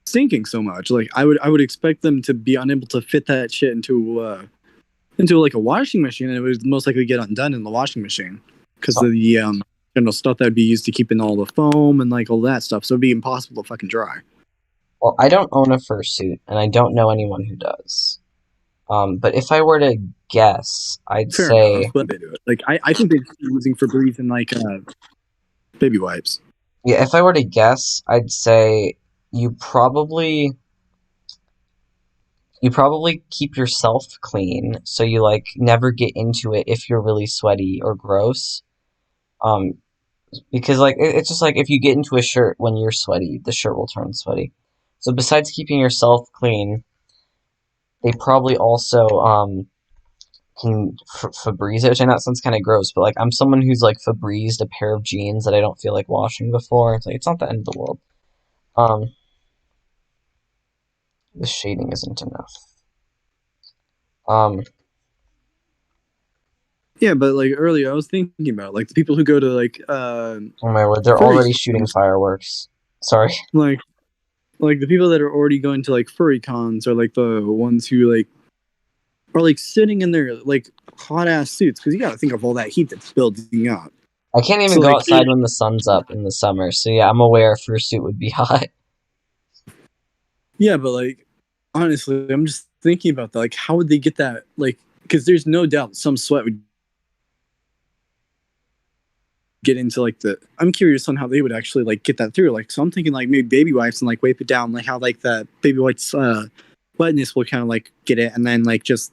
[SPEAKER 1] stinking so much? Like, I would expect them to be unable to fit that shit into like a washing machine, and it would most likely get undone in the washing machine because
[SPEAKER 2] So
[SPEAKER 1] of the general stuff that would be used to keep in all the foam and like all that stuff. So it'd be impossible to fucking dry.
[SPEAKER 2] well, I don't own a fursuit, and I don't know anyone who does. But if I were to guess, I'd
[SPEAKER 1] Fair enough,
[SPEAKER 2] say,
[SPEAKER 1] but they do it. Like, I think they're using Febreze and like baby wipes.
[SPEAKER 2] yeah, if I were to guess, I'd say you probably you probably keep yourself clean, so you like never get into it if you're really sweaty or gross. Um, because like it's just like if you get into a shirt when you're sweaty, the shirt will turn sweaty. So besides keeping yourself clean, they probably also can Febreze it, which I know that sounds kind of gross, but like I'm someone who's like Febrezed a pair of jeans that I don't feel like washing before. It's like it's not the end of the world. Um, the shading isn't enough. Um,
[SPEAKER 1] Yeah, but like earlier, I was thinking about like the people who go to like
[SPEAKER 2] oh my word, they're
[SPEAKER 1] furry
[SPEAKER 2] already shooting
[SPEAKER 1] cons,
[SPEAKER 2] fireworks. Sorry.
[SPEAKER 1] like the people that are already going to like furry cons are like the ones who like are like sitting in their like hot ass suits because you got to think of all that heat that's building up.
[SPEAKER 2] I can't even
[SPEAKER 1] So
[SPEAKER 2] go
[SPEAKER 1] like
[SPEAKER 2] outside when the sun's up in the summer, so yeah, I'm aware a fursuit would be hot.
[SPEAKER 1] yeah, but like honestly, I'm just thinking about that. Like, how would they get that? Like, because there's no doubt some sweat would get into like the. I'm curious on how they would actually like get that through. Like, so I'm thinking like maybe baby wipes and like wipe it down, like how like that baby wipes wetness will kind of like get it, and then like just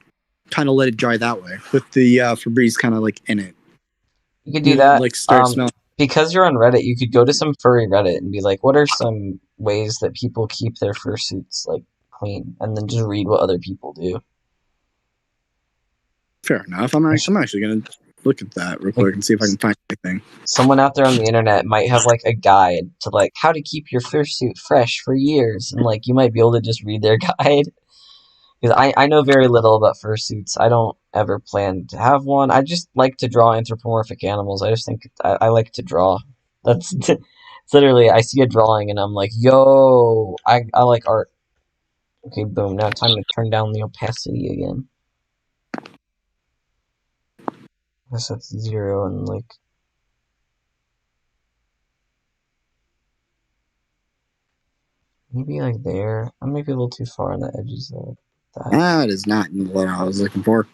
[SPEAKER 1] kind of let it dry that way with the Febreze kind of like in it.
[SPEAKER 2] You could do
[SPEAKER 1] You know,
[SPEAKER 2] that.
[SPEAKER 1] like start smelling.
[SPEAKER 2] Because you're on Reddit, you could go to some furry Reddit and be like, what are some ways that people keep their fursuits like clean, and then just read what other people do.
[SPEAKER 1] Fair enough. I'm actually gonna look at that real
[SPEAKER 2] Like
[SPEAKER 1] quick and see if I can find anything.
[SPEAKER 2] someone out there on the internet might have like a guide to like how to keep your fursuit fresh for years, and like you might be able to just read their guide. Because I know very little about fursuits. I don't ever plan to have one. I just like to draw anthropomorphic animals. I just think I like to draw. That's it's literally I see a drawing and I'm like, yo, I like art. Okay, boom. Now time to turn down the opacity again. I guess that's 0 and like maybe like there. I might be a little too far on the edges though. That
[SPEAKER 1] That is not what I was looking for.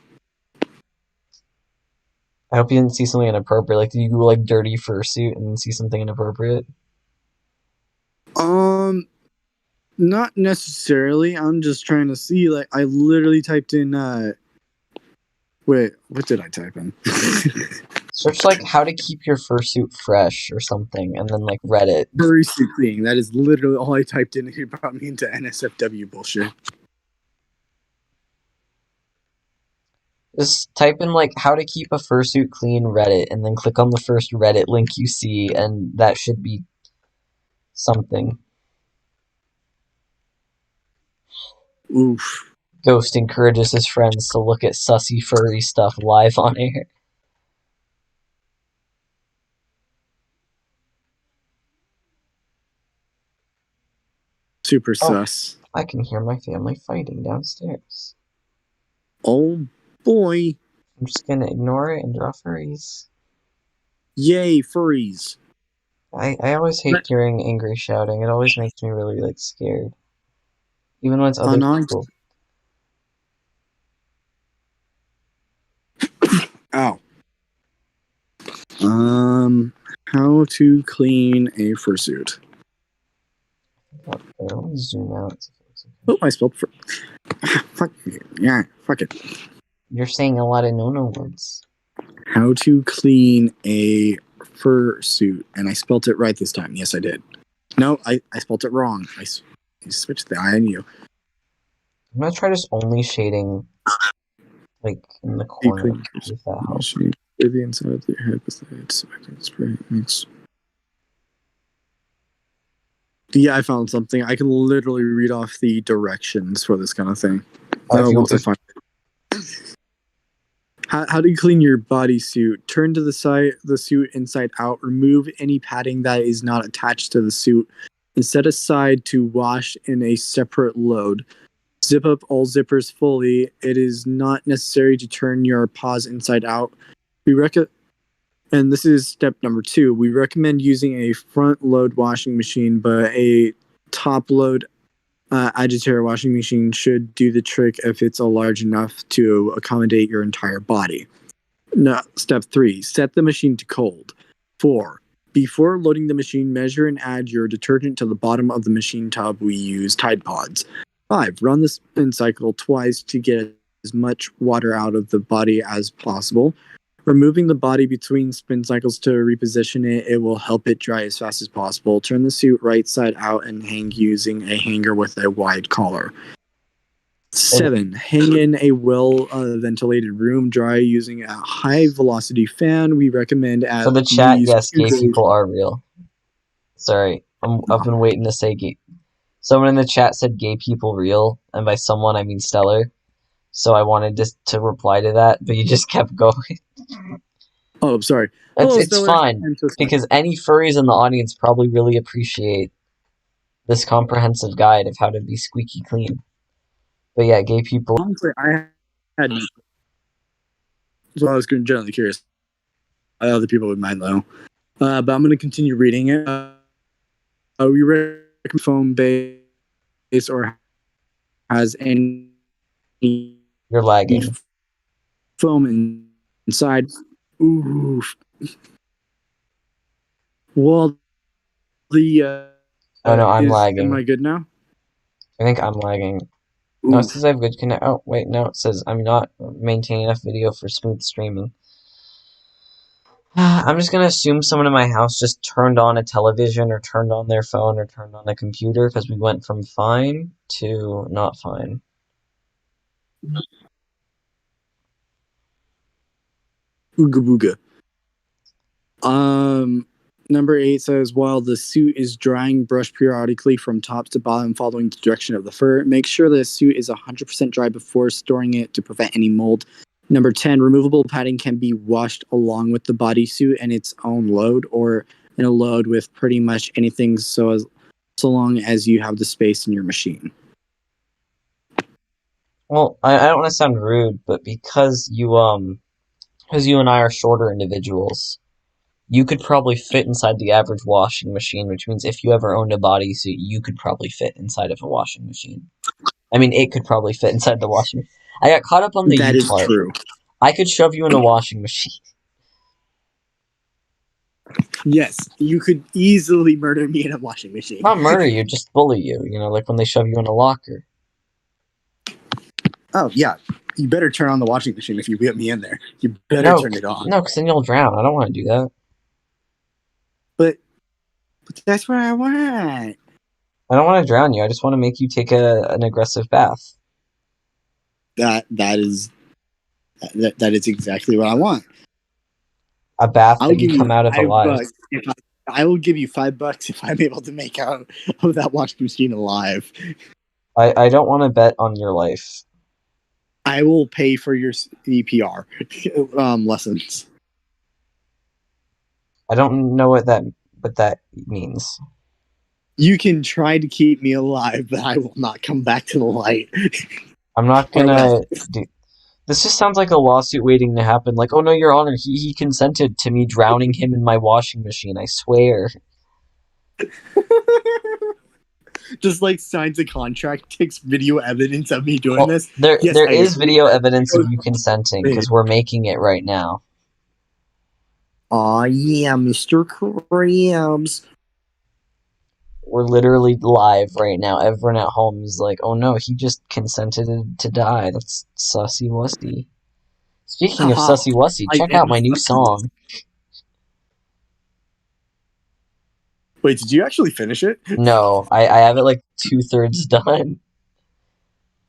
[SPEAKER 2] I hope you didn't see something inappropriate. Like, did you go like dirty fursuit and then see something inappropriate?
[SPEAKER 1] Not necessarily. I'm just trying to see. Like, I literally typed in. Wait, what did I type in?
[SPEAKER 2] Search like how to keep your fursuit fresh or something, and then like Reddit.
[SPEAKER 1] Fursuit cleaning. That is literally all I typed in. It brought me into NSFW bullshit.
[SPEAKER 2] Just type in like how to keep a fursuit clean Reddit, and then click on the first Reddit link you see, and that should be something.
[SPEAKER 1] Oof.
[SPEAKER 2] Ghost encourages his friends to look at sussy furry stuff live on air.
[SPEAKER 1] Super sus.
[SPEAKER 2] I can hear my family fighting downstairs.
[SPEAKER 1] Oh boy.
[SPEAKER 2] I'm just gonna ignore it and draw furries.
[SPEAKER 1] Yay, furries.
[SPEAKER 2] I always hate hearing angry shouting. It always makes me really like scared. Even when it's other people.
[SPEAKER 1] Ow. How to clean a fursuit.
[SPEAKER 2] Let me zoom out.
[SPEAKER 1] Oh, I spelled fuck you. Yeah, fuck it.
[SPEAKER 2] You're saying a lot of no-no words.
[SPEAKER 1] How to clean a fursuit. And I spelled it right this time. Yes, I did. No, I spelled it wrong. I switched the I and U.
[SPEAKER 2] I'm gonna try just only shading, like, in the corner. If that helps.
[SPEAKER 1] The inside of your head with the spray mix. Yeah, I found something. I can literally read off the directions for this kind of thing. Once I find it. How do you clean your bodysuit? Turn to the suit inside out. Remove any padding that is not attached to the suit and set aside to wash in a separate load. Zip up all zippers fully. It is not necessary to turn your paws inside out. And this is step number 2. We recommend using a front load washing machine, but a top load agitator washing machine should do the trick if it's large enough to accommodate your entire body. No, step 3, set the machine to cold. 4, before loading the machine, measure and add your detergent to the bottom of the machine tub. We use Tide Pods. 5, run the spin cycle twice to get as much water out of the body as possible. Removing the body between spin cycles to reposition it, it will help it dry as fast as possible. Turn the suit right side out and hang using a hanger with a wide collar. 7, hang in a well-ventilated room, dry using a high-velocity fan. We recommend at
[SPEAKER 2] So the chat, yes, gay
[SPEAKER 1] days.
[SPEAKER 2] people are real. Sorry, I've been waiting to say gay. Someone in the chat said gay people real, and by someone I mean Stellar. So I wanted to reply to that, but you just kept going.
[SPEAKER 1] Oh, I'm sorry.
[SPEAKER 2] It's fine, because any furries in the audience probably really appreciate this comprehensive guide of how to be squeaky clean. But yeah, gay people...
[SPEAKER 1] Honestly, I had... So I was generally curious. Other people would mind, though. But I'm going to continue reading it. We recommend foam base or has any...
[SPEAKER 2] You're lagging.
[SPEAKER 1] Foam inside. Ooh. Well, the...
[SPEAKER 2] oh no, I'm lagging.
[SPEAKER 1] Am I good now?
[SPEAKER 2] I think I'm lagging. Ooh. No, it says I have good connection. Oh, wait, no, it says I'm not maintaining enough video for smooth streaming. I'm just gonna assume someone in my house just turned on a television or turned on their phone or turned on a computer because we went from fine to not fine.
[SPEAKER 1] Ooga booga. Number 8 says, while the suit is drying, brush periodically from top to bottom following the direction of the fur. Make sure the suit is 100% dry before storing it to prevent any mold. Number 10, removable padding can be washed along with the bodysuit and its own load, or in a load with pretty much anything so long as you have the space in your machine.
[SPEAKER 2] Well, I don't want to sound rude, but because you and I are shorter individuals, you could probably fit inside the average washing machine, which means if you ever owned a bodysuit, you could probably fit inside of a washing machine. I mean, it could probably fit inside the washing machine. I got caught up on the
[SPEAKER 1] That
[SPEAKER 2] U
[SPEAKER 1] is
[SPEAKER 2] part.
[SPEAKER 1] true.
[SPEAKER 2] I could shove you in a washing machine.
[SPEAKER 1] Yes, you could easily murder me in a washing machine.
[SPEAKER 2] Not murder you, just bully you. You know, like when they shove you in a locker.
[SPEAKER 1] Oh yeah, you better turn on the washing machine if you get me in there. You better
[SPEAKER 2] No,
[SPEAKER 1] turn it on.
[SPEAKER 2] no, because then you'll drown. I don't want to do that.
[SPEAKER 1] But that's what I want.
[SPEAKER 2] I don't want to drown you. I just want to make you take an aggressive bath.
[SPEAKER 1] That is exactly what I want.
[SPEAKER 2] A bath
[SPEAKER 1] I'll
[SPEAKER 2] that you
[SPEAKER 1] give you
[SPEAKER 2] come out of alive.
[SPEAKER 1] $5 if I will give you $5 if I'm able to make out of that washing machine alive.
[SPEAKER 2] I don't want to bet on your life.
[SPEAKER 1] I will pay for your CPR lessons.
[SPEAKER 2] I don't know what that means.
[SPEAKER 1] You can try to keep me alive, but I will not come back to the light.
[SPEAKER 2] I'm not
[SPEAKER 1] Or
[SPEAKER 2] gonna
[SPEAKER 1] less.
[SPEAKER 2] do. This just sounds like a lawsuit waiting to happen. Like, oh no, Your Honor, he consented to me drowning him in my washing machine. I swear.
[SPEAKER 1] Just like signs a contract, takes video evidence of me doing
[SPEAKER 2] Well,
[SPEAKER 1] this.
[SPEAKER 2] there
[SPEAKER 1] Yes,
[SPEAKER 2] there
[SPEAKER 1] I
[SPEAKER 2] is
[SPEAKER 1] agree
[SPEAKER 2] video
[SPEAKER 1] that
[SPEAKER 2] evidence of
[SPEAKER 1] video
[SPEAKER 2] you consenting
[SPEAKER 1] is-
[SPEAKER 2] because we're making it right now.
[SPEAKER 1] Aw, yeah, Mr. Krabs.
[SPEAKER 2] We're literally live right now. Everyone at home is like, oh no, he just consented to die. That's sussy wussy. Speaking of
[SPEAKER 1] Haha,
[SPEAKER 2] sussy wussy,
[SPEAKER 1] I
[SPEAKER 2] check
[SPEAKER 1] am
[SPEAKER 2] out my new
[SPEAKER 1] sussy.
[SPEAKER 2] song.
[SPEAKER 1] Wait, did you actually finish it?
[SPEAKER 2] No, I have it like 2/3 done.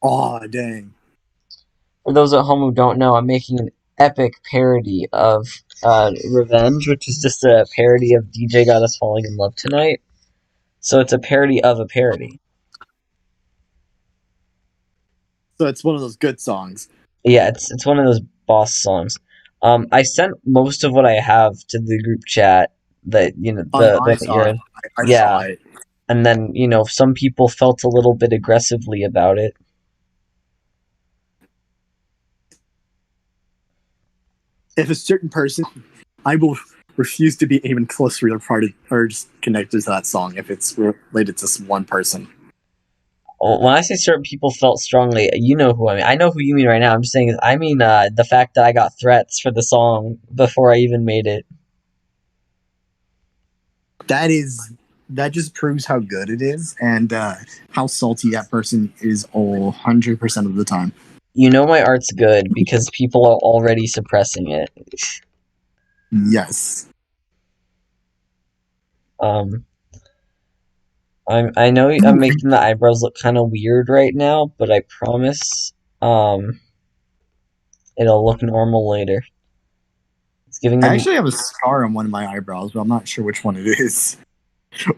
[SPEAKER 1] Aw, dang.
[SPEAKER 2] For those at home who don't know, I'm making an epic parody of Revenge, which is just a parody of DJ Got Us Falling in Love Tonight. So it's a parody of a parody.
[SPEAKER 1] So it's one of those good songs.
[SPEAKER 2] Yeah, it's one of those boss songs. I sent most of what I have to the group chat that the
[SPEAKER 1] I
[SPEAKER 2] one that
[SPEAKER 1] saw
[SPEAKER 2] you're
[SPEAKER 1] it.
[SPEAKER 2] in.
[SPEAKER 1] I saw
[SPEAKER 2] Yeah,
[SPEAKER 1] it.
[SPEAKER 2] and then some people felt a little bit aggressively about it.
[SPEAKER 1] If a certain person, I will refuse to be even closely parted or just connected to that song if it's related to one person.
[SPEAKER 2] When I say certain people felt strongly, you know who I mean. I know who you mean right now. I'm just saying, I mean the fact that I got threats for the song before I even made it.
[SPEAKER 1] That just proves how good it is and how salty that person is 100% of the time.
[SPEAKER 2] You know my art's good because people are already suppressing it.
[SPEAKER 1] Yes.
[SPEAKER 2] Um, I know I'm making the eyebrows look kind of weird right now, but I promise, um, it'll look normal later. It's giving
[SPEAKER 1] I
[SPEAKER 2] them.
[SPEAKER 1] actually have a scar on one of my eyebrows, but I'm not sure which one it is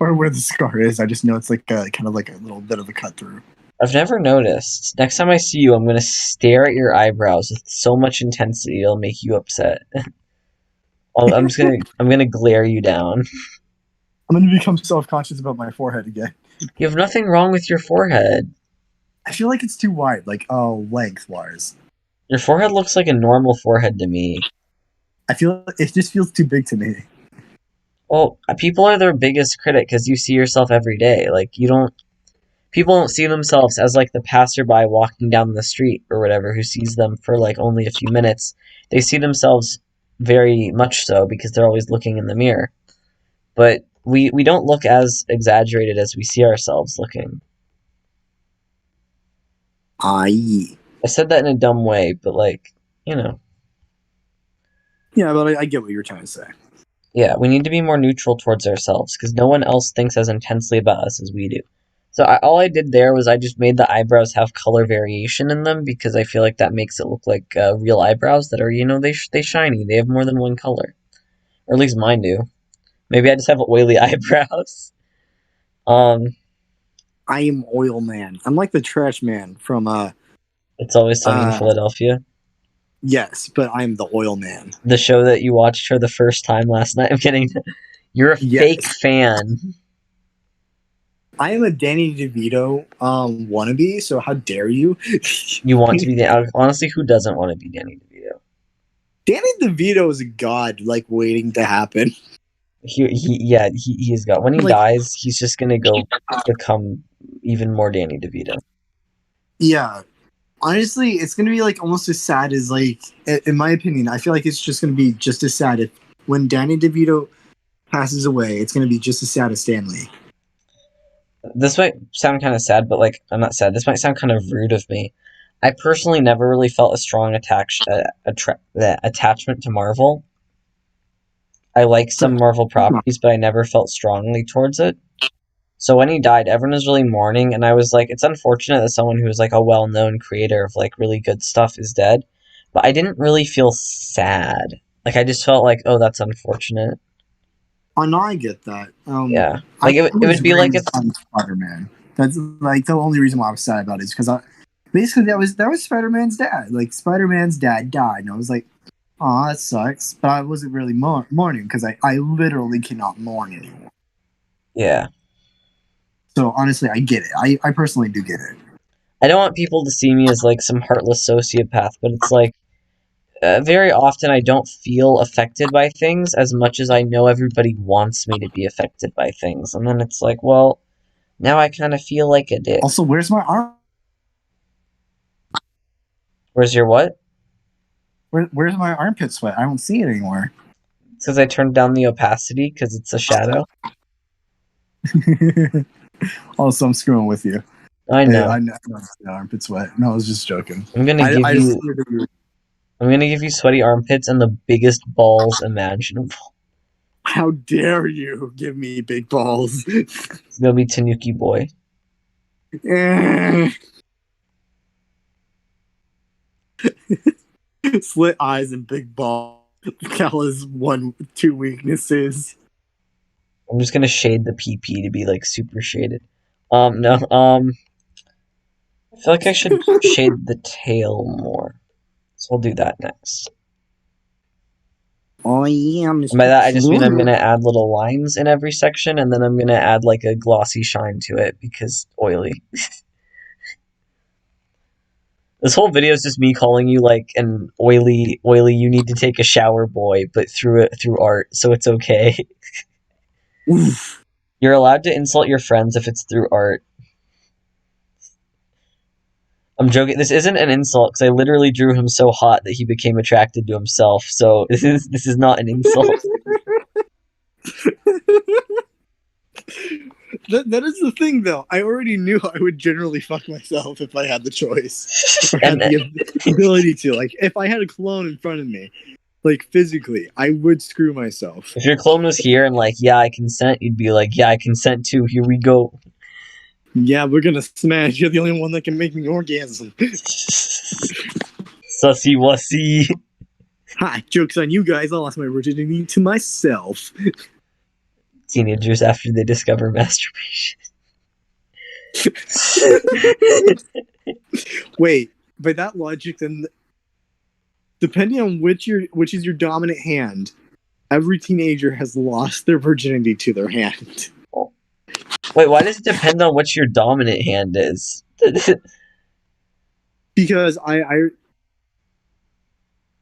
[SPEAKER 1] or where the scar is. I just know it's like kind of like a little bit of a cut through.
[SPEAKER 2] I've never noticed. Next time I see you, I'm gonna stare at your eyebrows with so much intensity it'll make you upset. I'm gonna glare you down.
[SPEAKER 1] I'm going to become self-conscious about my forehead again.
[SPEAKER 2] You have nothing wrong with your forehead.
[SPEAKER 1] I feel like it's too wide, like lengthwise.
[SPEAKER 2] Your forehead looks like a normal forehead to me.
[SPEAKER 1] I feel it just feels too big to me.
[SPEAKER 2] Well, people are their biggest critic because you see yourself every day. Like people don't see themselves as like the passerby walking down the street or whatever who sees them for like only a few minutes. They see themselves very much so because they're always looking in the mirror. But we don't look as exaggerated as we see ourselves looking.
[SPEAKER 1] Aye.
[SPEAKER 2] I said that in a dumb way, but like, you know.
[SPEAKER 1] Yeah, but I get what you're trying to say.
[SPEAKER 2] Yeah, we need to be more neutral towards ourselves because no one else thinks as intensely about us as we do. So all I did there was I just made the eyebrows have color variation in them because I feel like that makes it look like real eyebrows that are, they shiny. They have more than one color. Or at least mine do. Maybe I just have oily eyebrows. Um,
[SPEAKER 1] I am Oil Man. I'm like the trash man from
[SPEAKER 2] It's Always Sunny in
[SPEAKER 1] uh
[SPEAKER 2] Philadelphia.
[SPEAKER 1] yes, but I'm the Oil Man.
[SPEAKER 2] The show that you watched for the first time last night. I'm kidding. You're a fake
[SPEAKER 1] Yes.
[SPEAKER 2] fan.
[SPEAKER 1] I am a Danny DeVito wannabe, so how dare you?
[SPEAKER 2] You want to be honestly, who doesn't want to be Danny DeVito?
[SPEAKER 1] Danny DeVito is a god, like waiting to happen.
[SPEAKER 2] He's got when he
[SPEAKER 1] Like,
[SPEAKER 2] dies, he's just gonna go become even more Danny DeVito.
[SPEAKER 1] yeah. Honestly, it's gonna be like almost as sad as like, in my opinion, I feel like it's just gonna be just as sad if when Danny DeVito passes away, it's going to be just as sad as Stanley.
[SPEAKER 2] This might sound kind of sad, but like I'm not sad. This might sound kind of rude of me. I personally never really felt a strong attachment to Marvel. I like some Marvel properties, but I never felt strongly towards it. So when he died, everyone was really mourning, and I was like, it's unfortunate that someone who was like a well-known creator of like really good stuff is dead. But I didn't really feel sad. Like I just felt like, oh, that's unfortunate.
[SPEAKER 1] Oh no, I get that.
[SPEAKER 2] Yeah,
[SPEAKER 1] I
[SPEAKER 2] like it would be like if
[SPEAKER 1] Spider-Man. That's like the only reason why I was sad about it is because basically that was Spider-Man's dad. Like Spider-Man's dad died, and I was like, oh, that sucks. But I wasn't really mourning because I literally cannot mourn anymore.
[SPEAKER 2] yeah.
[SPEAKER 1] So honestly, I get it. I personally do get it.
[SPEAKER 2] I don't want people to see me as like some heartless sociopath, but it's like very often I don't feel affected by things as much as I know everybody wants me to be affected by things, and then it's like, well, now I kind of feel like a dick.
[SPEAKER 1] Also, where's my arm?
[SPEAKER 2] Where's your what?
[SPEAKER 1] Where's my armpit sweat? I don't see it anymore.
[SPEAKER 2] It's because I turned down the opacity because it's a shadow.
[SPEAKER 1] Also, I'm screwing with you.
[SPEAKER 2] I know.
[SPEAKER 1] I know armpit sweat. No, I was just joking.
[SPEAKER 2] I'm gonna give you sweaty armpits and the biggest balls imaginable.
[SPEAKER 1] How dare you give me big balls?
[SPEAKER 2] It's gonna be Tanuki Boy.
[SPEAKER 1] Slit eyes and big balls. Kala's two weaknesses.
[SPEAKER 2] I'm just gonna shade the PP to be like super shaded. No, I feel like I should shade the tail more. So we'll do that next.
[SPEAKER 1] Oh yeah,
[SPEAKER 2] and by that I just mean I'm gonna add little lines in every section, and then I'm gonna add like a glossy shine to it because oily. This whole video is just me calling you like an oily. You need to take a shower, boy, but through art, so it's okay. You're allowed to insult your friends if it's through art. I'm joking. This isn't an insult because I literally drew him so hot that he became attracted to himself. So this is not an insult.
[SPEAKER 1] That is the thing, though. I already knew I would generally fuck myself if I had the choice or had the ability to. Like, if I had a clone in front of me, like physically, I would screw myself.
[SPEAKER 2] If your clone was here and like, yeah, I consent, you'd be like, yeah, I consent too. Here we go.
[SPEAKER 1] Yeah, we're gonna smash. You're the only one that can make me orgasm.
[SPEAKER 2] Sussy wussy.
[SPEAKER 1] Ha! Joke's on you guys. I lost my virginity to myself.
[SPEAKER 2] Teenagers after they discover masturbation.
[SPEAKER 1] Wait, by that logic, then, depending on which is your dominant hand, every teenager has lost their virginity to their hand.
[SPEAKER 2] Wait, why does it depend on what your dominant hand is?
[SPEAKER 1] Because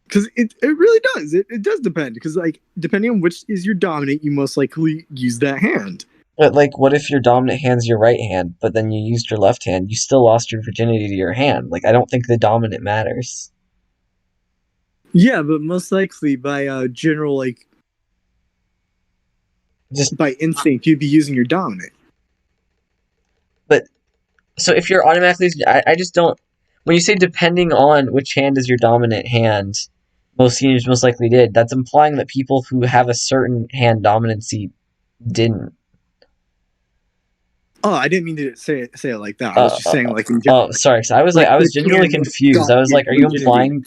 [SPEAKER 1] because it really does. It does depend. Because like depending on which is your dominant, you most likely use that hand.
[SPEAKER 2] But like, what if your dominant hand's your right hand, but then you used your left hand? You still lost your virginity to your hand. Like, I don't think the dominant matters.
[SPEAKER 1] Yeah, but most likely by general like, just by instinct, you'd be using your dominant.
[SPEAKER 2] But so if you're automatically, I just don't. When you say depending on which hand is your dominant hand, most seniors most likely did. That's implying that people who have a certain hand dominancy didn't.
[SPEAKER 1] Oh, I didn't mean to say it like that. I was just saying like in general.
[SPEAKER 2] Oh, sorry. So I was genuinely confused. I was like, are you implying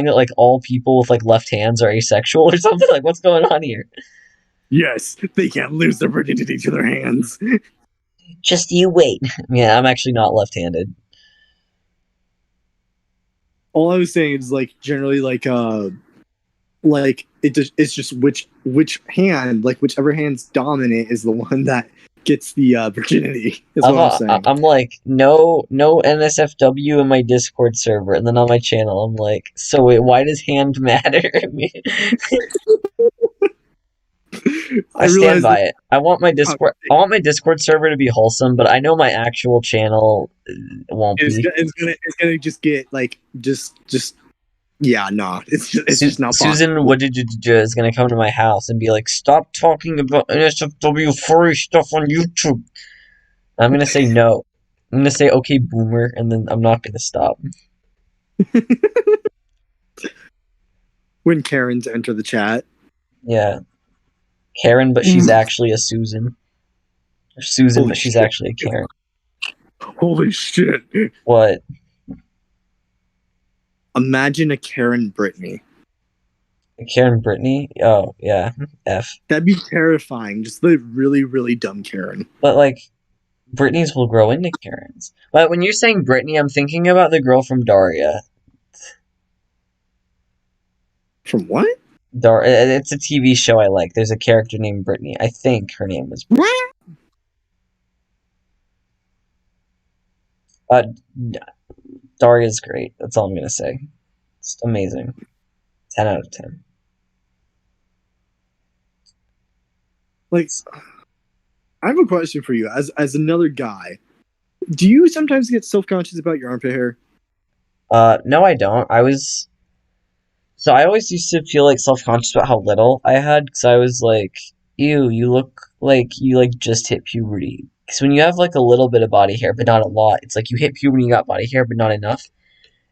[SPEAKER 2] that like all people with like left hands are asexual or something? Like, what's going on here?
[SPEAKER 1] Yes, they can't lose their virginity to their hands.
[SPEAKER 2] Just you wait. Yeah, I'm actually not left-handed.
[SPEAKER 1] All I was saying is like generally like it's just which hand, like whichever hand's dominant is the one that gets the virginity. Is what I'm saying.
[SPEAKER 2] I'm like no NSFW in my Discord server, and then on my channel I'm like, so wait, why does hand matter? I stand by it. I want my Discord server to be wholesome, but I know my actual channel won't be.
[SPEAKER 1] It's gonna just get like just Yeah, no, it's just not
[SPEAKER 2] Susan
[SPEAKER 1] possible.
[SPEAKER 2] is gonna come to my house and be like, "Stop talking about NSFW furry stuff on YouTube." I'm gonna say no. I'm gonna say okay, boomer, and then I'm not gonna stop.
[SPEAKER 1] When Karens enter the chat.
[SPEAKER 2] Yeah, Karen, but she's actually a Susan. Or Susan,
[SPEAKER 1] Holy
[SPEAKER 2] but she's
[SPEAKER 1] shit.
[SPEAKER 2] actually a Karen.
[SPEAKER 1] Holy shit.
[SPEAKER 2] What?
[SPEAKER 1] Imagine a Karen Brittany.
[SPEAKER 2] Karen Brittany? Oh, yeah. F.
[SPEAKER 1] That'd be terrifying. Just the really, really dumb Karen.
[SPEAKER 2] But, like, Brittany's will grow into Karens. But when you're saying Brittany, I'm thinking about the girl from Daria.
[SPEAKER 1] From what?
[SPEAKER 2] It's a TV show I like. There's a character named Brittany. I think her name was Brittany.
[SPEAKER 1] What?
[SPEAKER 2] Uh, Daria's great. That's all I'm gonna say. It's amazing. 10 out of 10.
[SPEAKER 1] Like, I have a question for you. As another guy, do you sometimes get self-conscious about your armpit hair?
[SPEAKER 2] No, I don't. So I always used to feel like self-conscious about how little I had, because I was like, ew, you look like you like just hit puberty. Because when you have like a little bit of body hair, but not a lot, it's like you hit puberty, you got body hair, but not enough.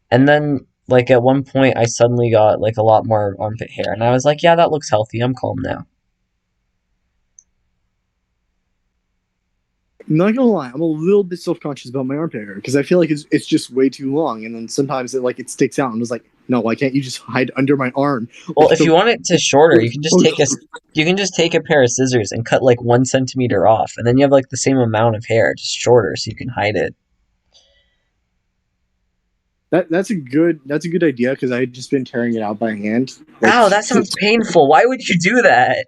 [SPEAKER 2] And then like at one point, I suddenly got like a lot more armpit hair, and I was like, yeah, that looks healthy. I'm calm now.
[SPEAKER 1] I'm not gonna lie, I'm a little bit self-conscious about my armpit hair because I feel like it's just way too long, and then sometimes it sticks out. And it's like, no, why can't you just hide under my arm?
[SPEAKER 2] Well,
[SPEAKER 1] Like
[SPEAKER 2] if
[SPEAKER 1] the
[SPEAKER 2] you want it to shorter, you can just take a pair of scissors and cut like 1 centimeter off, and then you have like the same amount of hair, just shorter, so you can hide it.
[SPEAKER 1] that's a good idea because I had just been tearing it out by hand. Like,
[SPEAKER 2] Ow, that sounds painful. Why would you do that?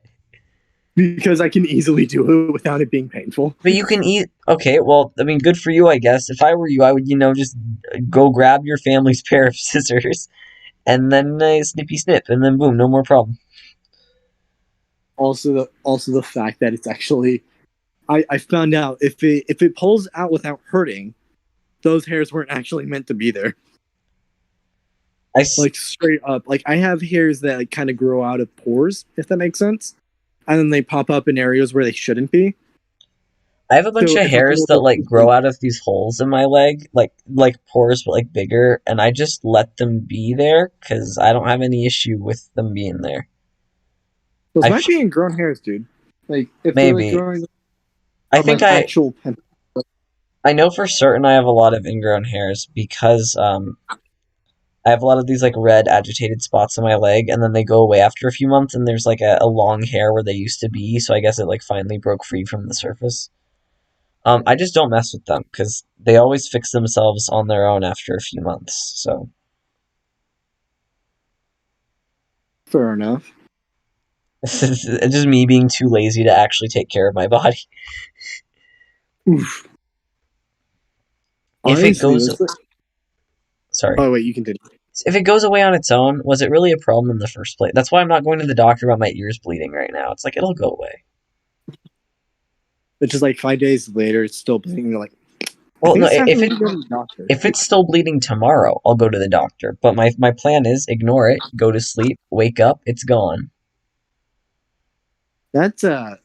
[SPEAKER 1] because I can easily do it without it being painful.
[SPEAKER 2] But you can eat. Okay, well, I mean, good for you, I guess. If I were you, I would, just go grab your family's pair of scissors, and then snippy snip, and then boom, no more problem.
[SPEAKER 1] Also the fact that it's actually I found out if it pulls out without hurting, those hairs weren't actually meant to be there.
[SPEAKER 2] I,
[SPEAKER 1] Like straight up. Like I have hairs that like kind of grow out of pores, if that makes sense. And then they pop up in areas where they shouldn't be.
[SPEAKER 2] I have a bunch
[SPEAKER 1] So
[SPEAKER 2] of
[SPEAKER 1] if I
[SPEAKER 2] hairs that like grow out of these holes in my leg, like pores, but like bigger, and I just let them be there because I don't have any issue with them being there.
[SPEAKER 1] those
[SPEAKER 2] I
[SPEAKER 1] might be ingrown hairs, dude. Like if they're like
[SPEAKER 2] maybe.
[SPEAKER 1] growing
[SPEAKER 2] I
[SPEAKER 1] on
[SPEAKER 2] think
[SPEAKER 1] like actual
[SPEAKER 2] I know for certain I have a lot of ingrown hairs because I have a lot of these like red agitated spots on my leg, and then they go away after a few months, and there's like a long hair where they used to be, so I guess it like finally broke free from the surface. I just don't mess with them because they always fix themselves on their own after a few months. So
[SPEAKER 1] fair enough.
[SPEAKER 2] it's just me being too lazy to actually take care of my body.
[SPEAKER 1] Oof.
[SPEAKER 2] If it
[SPEAKER 1] Honestly,
[SPEAKER 2] goes,
[SPEAKER 1] that's like,
[SPEAKER 2] sorry,
[SPEAKER 1] oh wait, you continue.
[SPEAKER 2] if it goes away on its own, was it really a problem in the first place? That's why I'm not going to the doctor about my ears bleeding right now. It's like it'll go away.
[SPEAKER 1] It's just like 5 days later, it's still bleeding. You're like, I
[SPEAKER 2] Well,
[SPEAKER 1] think
[SPEAKER 2] no,
[SPEAKER 1] it's time for me to go to the doctor.
[SPEAKER 2] if it's still bleeding tomorrow, I'll go to the doctor. But my plan is ignore it, go to sleep, wake up, it's gone.
[SPEAKER 1] That's a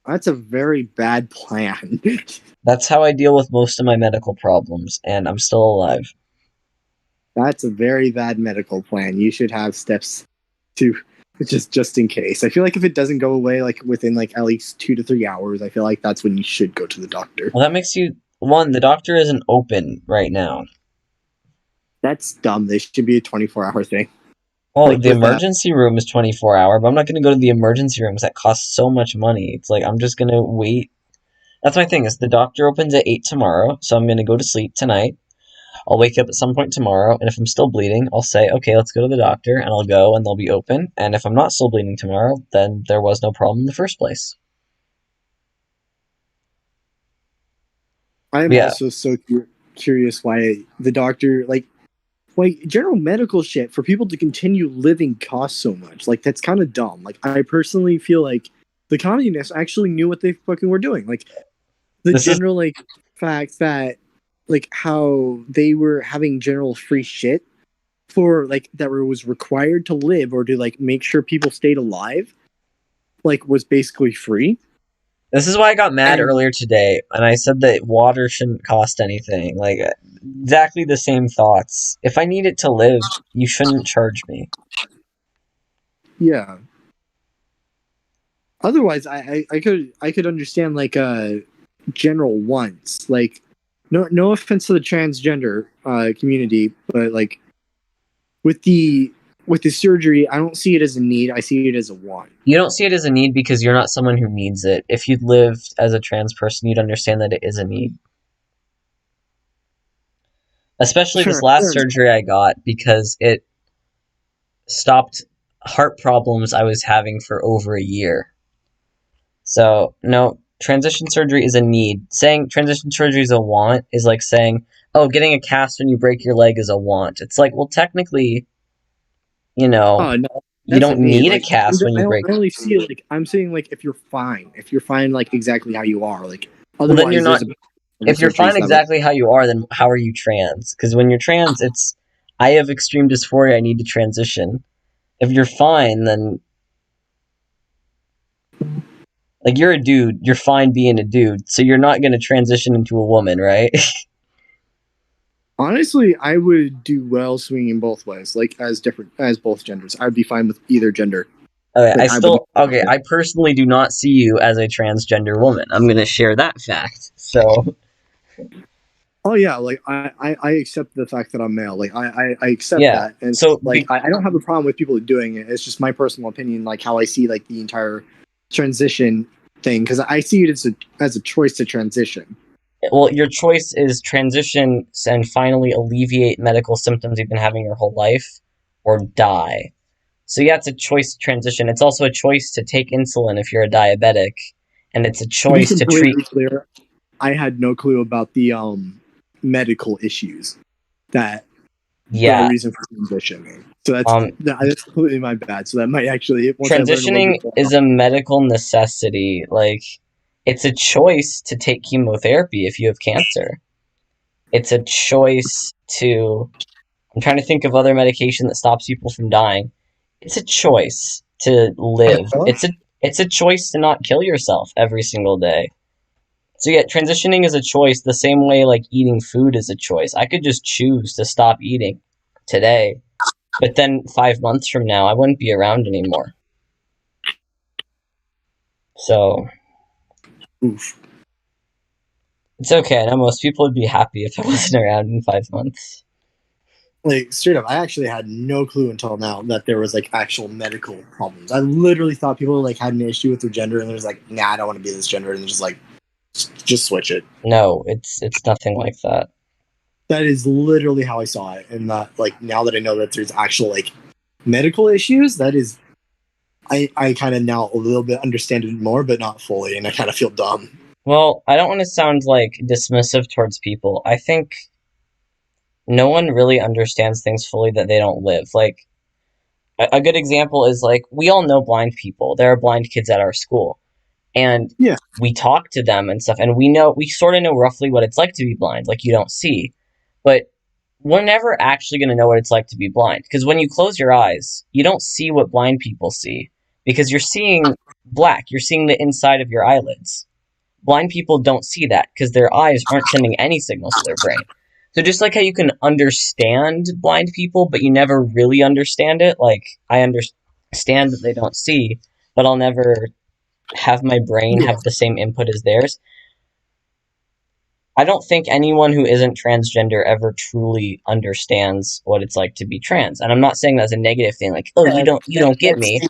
[SPEAKER 1] very bad plan.
[SPEAKER 2] That's how I deal with most of my medical problems, and I'm still alive.
[SPEAKER 1] That's a very bad medical plan. You should have steps to just in case. I feel like if it doesn't go away like within like at least 2 to 3 hours, I feel like that's when you should go to the doctor.
[SPEAKER 2] Well, that makes you one. The doctor isn't open right now.
[SPEAKER 1] That's dumb. They should be a 24-hour thing.
[SPEAKER 2] Well,
[SPEAKER 1] Like
[SPEAKER 2] the
[SPEAKER 1] with that.
[SPEAKER 2] emergency room is 24-hour, but I'm not going to go to the emergency rooms. That costs so much money. It's like I'm just going to wait. That's my thing. Is the doctor opens at 8 tomorrow, so I'm going to go to sleep tonight. I'll wake up at some point tomorrow, and if I'm still bleeding, I'll say, okay, let's go to the doctor, and I'll go, and they'll be open. And if I'm not still bleeding tomorrow, then there was no problem in the first place.
[SPEAKER 1] I am
[SPEAKER 2] But yeah,
[SPEAKER 1] also so curious why the doctor like general medical shit for people to continue living costs so much. Like that's kind of dumb. Like I personally feel like the communists actually knew what they fucking were doing. Like the
[SPEAKER 2] this is
[SPEAKER 1] general like fact that like how they were having general free shit for like that was required to live or to like make sure people stayed alive, like was basically free.
[SPEAKER 2] This is why I got mad
[SPEAKER 1] And
[SPEAKER 2] earlier today, and I said that water shouldn't cost anything. Like, exactly the same thoughts. If I need it to live, you shouldn't charge me.
[SPEAKER 1] yeah, otherwise I could understand like general wants, like no offense to the transgender community, but like with the surgery, I don't see it as a need. I see it as a want.
[SPEAKER 2] You don't see it as a need because you're not someone who needs it. If you'd lived as a trans person, you'd understand that it is a need. Especially this
[SPEAKER 1] Sure,
[SPEAKER 2] last
[SPEAKER 1] fair enough.
[SPEAKER 2] surgery I got because it stopped heart problems I was having for over a year. So, no, transition surgery is a need. Saying transition surgery is a want is like saying, oh, getting a cast when you break your leg is a want. It's like, well, technically, you know,
[SPEAKER 1] Oh no,
[SPEAKER 2] you
[SPEAKER 1] that's a
[SPEAKER 2] don't
[SPEAKER 1] need.
[SPEAKER 2] need a
[SPEAKER 1] Like
[SPEAKER 2] cast when
[SPEAKER 1] I
[SPEAKER 2] you
[SPEAKER 1] don't
[SPEAKER 2] break.
[SPEAKER 1] I only see it like I'm saying like if you're fine like exactly how you are, like
[SPEAKER 2] Well, then you're
[SPEAKER 1] otherwise
[SPEAKER 2] not.
[SPEAKER 1] there's a
[SPEAKER 2] If you're fine
[SPEAKER 1] surgeries that like
[SPEAKER 2] exactly how you are, then how are you trans? Because when you're trans, it's, I have extreme dysphoria, I need to transition. If you're fine, then, like, you're a dude, you're fine being a dude, so you're not going to transition into a woman, right?
[SPEAKER 1] honestly I would do well swinging both ways, like as different as both genders. I'd be fine with either gender.
[SPEAKER 2] Okay,
[SPEAKER 1] Like I would not.
[SPEAKER 2] I personally do not see you as a transgender woman. I'm going to share that fact. So,
[SPEAKER 1] Oh yeah, like I accept the fact that I'm male. Like I accept
[SPEAKER 2] yeah.
[SPEAKER 1] that, and
[SPEAKER 2] So,
[SPEAKER 1] like I don't have a problem with people doing it. It's just my personal opinion, like how I see like the entire transition thing, because I see it as a choice to transition.
[SPEAKER 2] well, your choice is transition and finally alleviate medical symptoms you've been having your whole life, or die. So yeah, it's a choice to transition. It's also a choice to take insulin if you're a diabetic, and it's a
[SPEAKER 1] To be
[SPEAKER 2] choice to treat.
[SPEAKER 1] completely clear, I had no clue about the medical issues that the
[SPEAKER 2] Yeah,
[SPEAKER 1] reason for transitioning. So
[SPEAKER 2] um,
[SPEAKER 1] that's completely my bad. So that might actually, once I learn a little
[SPEAKER 2] transitioning
[SPEAKER 1] bit more.
[SPEAKER 2] is a medical necessity. Like, it's a choice to take chemotherapy if you have cancer. It's a choice to. I'm trying to think of other medication that stops people from dying. It's a choice to live. It's a choice to not kill yourself every single day. So yeah, transitioning is a choice the same way like eating food is a choice. I could just choose to stop eating today, but then 5 months from now I wouldn't be around anymore. So
[SPEAKER 1] Oof.
[SPEAKER 2] it's okay. I know most people would be happy if I wasn't around in 5 months.
[SPEAKER 1] Like straight up, I actually had no clue until now that there was like actual medical problems. I literally thought people like had an issue with their gender and they're just like, nah, I don't want to be this gender, and they're just like, just switch it.
[SPEAKER 2] No, it's nothing like that.
[SPEAKER 1] That is literally how I saw it, and that like now that I know that there's actual like medical issues, that is, I kind of now a little bit understand it more, but not fully, and I kind of feel dumb.
[SPEAKER 2] Well, I don't want to sound like dismissive towards people. I think no one really understands things fully that they don't live. Like a good example is like we all know blind people. There are blind kids at our school, and
[SPEAKER 1] Yeah,
[SPEAKER 2] we talk to them and stuff, and we sort of know roughly what it's like to be blind. Like you don't see, but we're never actually going to know what it's like to be blind because when you close your eyes, you don't see what blind people see because you're seeing black. You're seeing the inside of your eyelids. Blind people don't see that because their eyes aren't sending any signals to their brain. So just like how you can understand blind people, but you never really understand it, like I understand that they don't see, but I'll never have my brain
[SPEAKER 1] yeah,
[SPEAKER 2] have the same input as theirs. I don't think anyone who isn't transgender ever truly understands what it's like to be trans. And I'm not saying that's a negative thing, like, oh, you don't get
[SPEAKER 1] that's
[SPEAKER 2] me.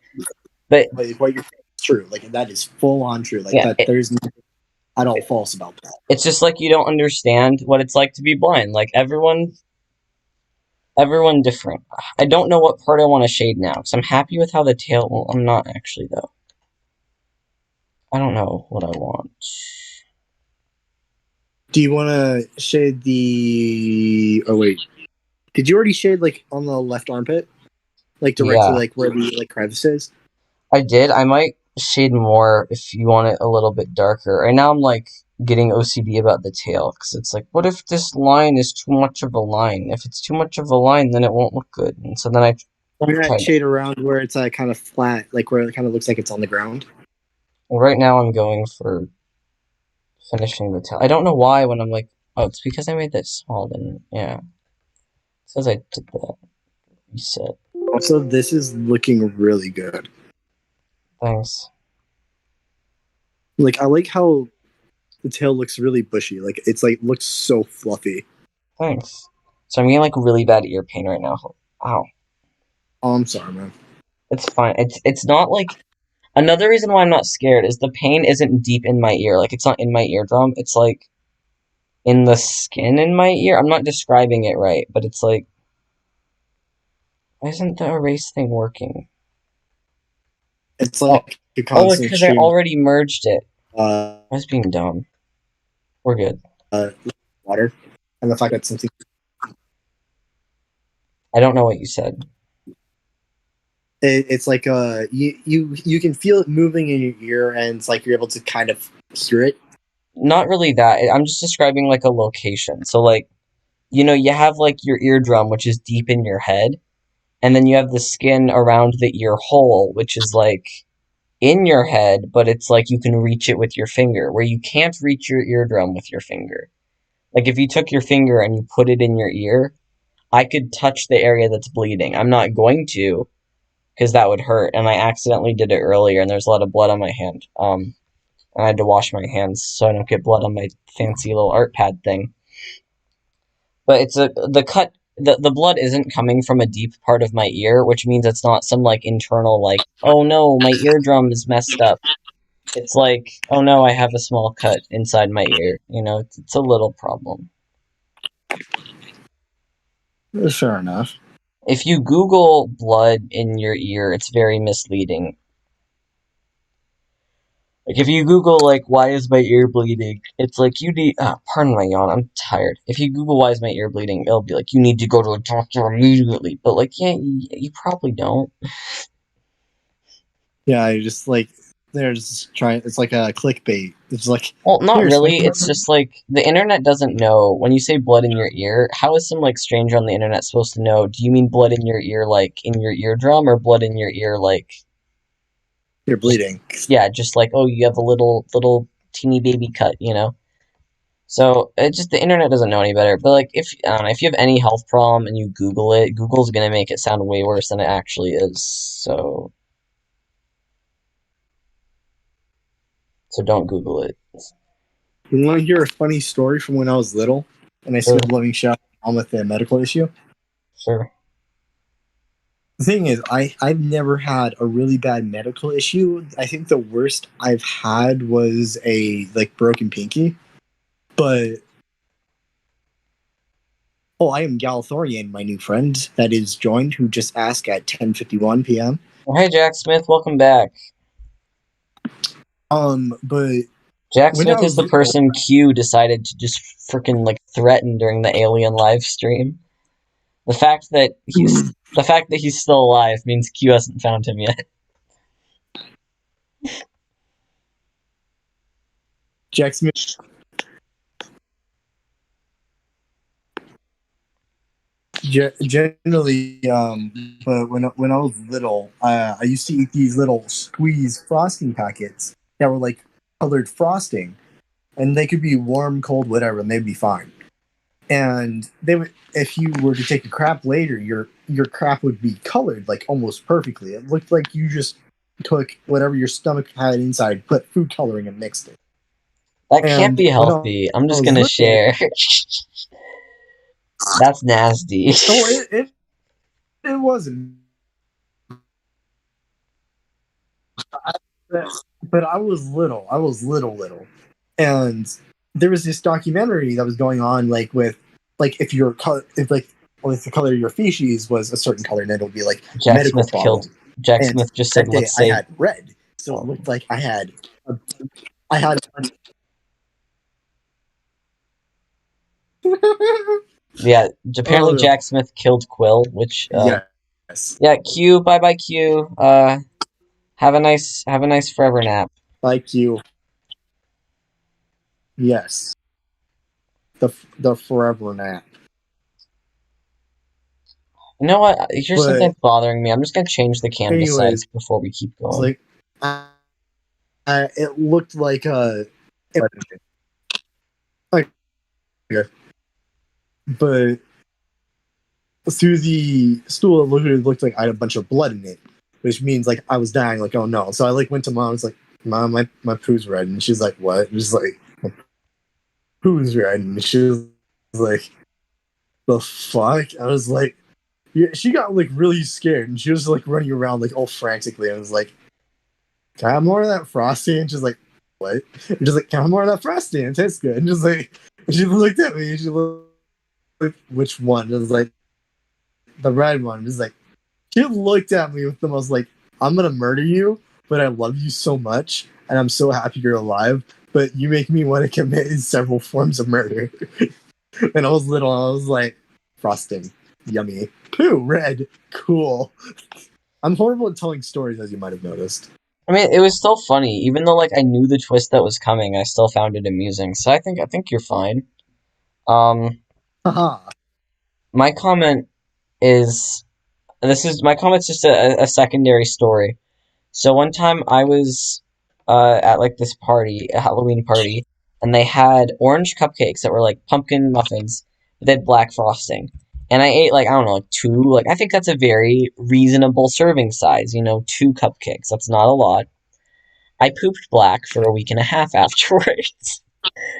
[SPEAKER 2] But
[SPEAKER 1] like what you're saying is true. Like that is full on true. Like
[SPEAKER 2] yeah,
[SPEAKER 1] that, there's nothing at all false about that.
[SPEAKER 2] it's just like you don't understand what it's like to be blind. Like everyone different. I don't know what part I want to shade now, because I'm happy with how the tail. Well, I'm not actually though. I don't know what I want.
[SPEAKER 1] Do you want to shade the? Oh wait, did you already shade like on the left armpit, like directly
[SPEAKER 2] Yeah,
[SPEAKER 1] like where the like crevice is?
[SPEAKER 2] I did. I might shade more if you want it a little bit darker. Right now I'm like getting OCD about the tail, because it's like, what if this line is too much of a line? If it's too much of a line, then it won't look good. And so then I
[SPEAKER 1] Bring that
[SPEAKER 2] tried.
[SPEAKER 1] shade around where it's kind of flat, like where it kind of looks like it's on the ground.
[SPEAKER 2] Well, right now I'm going for finishing the tail. I don't know why when I'm like, oh, it's because I made that small. Then yeah, it says I did that. Reset.
[SPEAKER 1] Also, this is looking really good.
[SPEAKER 2] Thanks.
[SPEAKER 1] Like I like how the tail looks really bushy. Like it's like looks so fluffy.
[SPEAKER 2] Thanks. So I'm getting like really bad ear pain right now. Ow.
[SPEAKER 1] Oh, I'm sorry, man.
[SPEAKER 2] It's fine. It's not like another reason why I'm not scared is the pain isn't deep in my ear. Like it's not in my eardrum. It's like in the skin in my ear. I'm not describing it right, but it's like, why isn't the erase thing working?
[SPEAKER 1] It's
[SPEAKER 2] Oh,
[SPEAKER 1] like a
[SPEAKER 2] oh, it's
[SPEAKER 1] constant
[SPEAKER 2] because I
[SPEAKER 1] stream
[SPEAKER 2] already merged it.
[SPEAKER 1] of
[SPEAKER 2] I was being dumb. We're good.
[SPEAKER 1] water, and the fact that something
[SPEAKER 2] I don't know what you said.
[SPEAKER 1] it's like you can feel it moving in your ear, and it's like you're able to kind of hear it.
[SPEAKER 2] Not really that. I'm just describing like a location. So like, you have like your eardrum, which is deep in your head, and then you have the skin around the ear hole, which is like in your head, but it's like you can reach it with your finger, where you can't reach your eardrum with your finger. Like if you took your finger and you put it in your ear, I could touch the area that's bleeding. I'm not going to, because that would hurt, and I accidentally did it earlier, and there's a lot of blood on my hand. And I had to wash my hands so I don't get blood on my fancy little art pad thing. But it's the cut. The blood isn't coming from a deep part of my ear, which means it's not some like internal like, oh no, my eardrum is messed up. It's like, oh no, I have a small cut inside my ear. It's a little problem.
[SPEAKER 1] Fair enough.
[SPEAKER 2] If you Google blood in your ear, it's very misleading. Like if you Google like why is my ear bleeding, it's like you need pardon my yawn, I'm tired. If you Google why is my ear bleeding, it'll be like you need to go to a doctor immediately. But like yeah, you probably don't.
[SPEAKER 1] Yeah, I just like they're just trying. It's like a clickbait. It's like
[SPEAKER 2] Well, not
[SPEAKER 1] here's
[SPEAKER 2] really. It's just like the internet doesn't know when you say blood in your ear. How is some like stranger on the internet supposed to know? Do you mean blood in your ear like in your eardrum, or blood in your ear like
[SPEAKER 1] you're bleeding.
[SPEAKER 2] yeah, just like oh you have a little teeny baby cut. So it just the internet doesn't know any better. But like if I don't know, if you have any health problem and you Google it, Google's gonna make it sound way worse than it actually is. So don't Google it.
[SPEAKER 1] You want to hear a funny story from when I was little and I
[SPEAKER 2] Sure,
[SPEAKER 1] spilled living shot on with a medical issue?
[SPEAKER 2] sure.
[SPEAKER 1] The thing is, I've never had a really bad medical issue. I think the worst I've had was a like broken pinky. But oh, I am Galathorian, my new friend that is joined, who just asked at 10:51 p.m.
[SPEAKER 2] Well, hey Jack Smith, welcome back.
[SPEAKER 1] But
[SPEAKER 2] Jack
[SPEAKER 1] when I
[SPEAKER 2] Smith is
[SPEAKER 1] was
[SPEAKER 2] the
[SPEAKER 1] little,
[SPEAKER 2] person Q decided to just freaking like threaten during the alien live stream. The fact that he's still alive means Q hasn't found him yet.
[SPEAKER 1] Jack Smith generally, but when I was little, I used to eat these little squeeze frosting packets that were like colored frosting, and they could be warm, cold, whatever, and they'd be fine. And they would, if you were to take a crap later, your crap would be colored like almost perfectly. It looked like you just took whatever your stomach had inside, put food coloring, and mixed it.
[SPEAKER 2] That can't
[SPEAKER 1] And
[SPEAKER 2] be
[SPEAKER 1] when
[SPEAKER 2] healthy. I'm
[SPEAKER 1] I
[SPEAKER 2] just
[SPEAKER 1] was
[SPEAKER 2] gonna
[SPEAKER 1] little,
[SPEAKER 2] share. That's nasty.
[SPEAKER 1] oh, it wasn't. But I was little. I was little, and there was this documentary that was going on, like with like if like if the color of your feces was a certain color, then it'll be like
[SPEAKER 2] Jack
[SPEAKER 1] medical
[SPEAKER 2] Smith killed.
[SPEAKER 1] problem.
[SPEAKER 2] Jack
[SPEAKER 1] And
[SPEAKER 2] Smith just said,
[SPEAKER 1] that day
[SPEAKER 2] "Let's
[SPEAKER 1] I
[SPEAKER 2] save."
[SPEAKER 1] had red, so it looked like a, I had.
[SPEAKER 2] Yeah, apparently
[SPEAKER 1] Oh
[SPEAKER 2] Jack Smith killed Quill, which
[SPEAKER 1] yes,
[SPEAKER 2] yeah, Q, bye bye Q. Have a nice forever nap.
[SPEAKER 1] like you. Yes, the forever nap.
[SPEAKER 2] You know what? Here's something
[SPEAKER 1] But
[SPEAKER 2] that's bothering me. I'm just gonna change the canvas
[SPEAKER 1] anyways,
[SPEAKER 2] size before we keep
[SPEAKER 1] it's
[SPEAKER 2] going.
[SPEAKER 1] like it looked like like, but through the stool, it looked like I had a bunch of blood in it, which means like I was dying. Like, oh no! So I like went to mom. I was like, Mom, my poo's red, and she's like, what? And she's like, my poo's red, and she was like, the fuck? I was like, yeah. She got like really scared, and she was like running around like all frantically. I was like, can I have more of that frosty? And she's like, what? And she's like, can I have more of that frosty? And it tastes good. And just like, and she looked at me, and she looked like, which one? And I was like, the red one. Is like, she looked at me with the most like, I'm gonna murder you, but I love you so much, and I'm so happy you're alive. But you make me want to commit several forms of murder. And I was little, and I was like, frosting, yummy, poo, red, cool. I'm horrible at telling stories, as you might have noticed.
[SPEAKER 2] I mean, it was still funny, even though like I knew the twist that was coming. I still found it amusing. So I think you're fine. Um,
[SPEAKER 1] Haha.
[SPEAKER 2] my comment is my comment's just a secondary story. So one time I was at like this party, a Halloween party, and they had orange cupcakes that were like pumpkin muffins, but they had black frosting. And I ate like, I don't know, like two. Like I think that's a very reasonable serving size, two cupcakes. That's not a lot. I pooped black for a week and a half afterwards.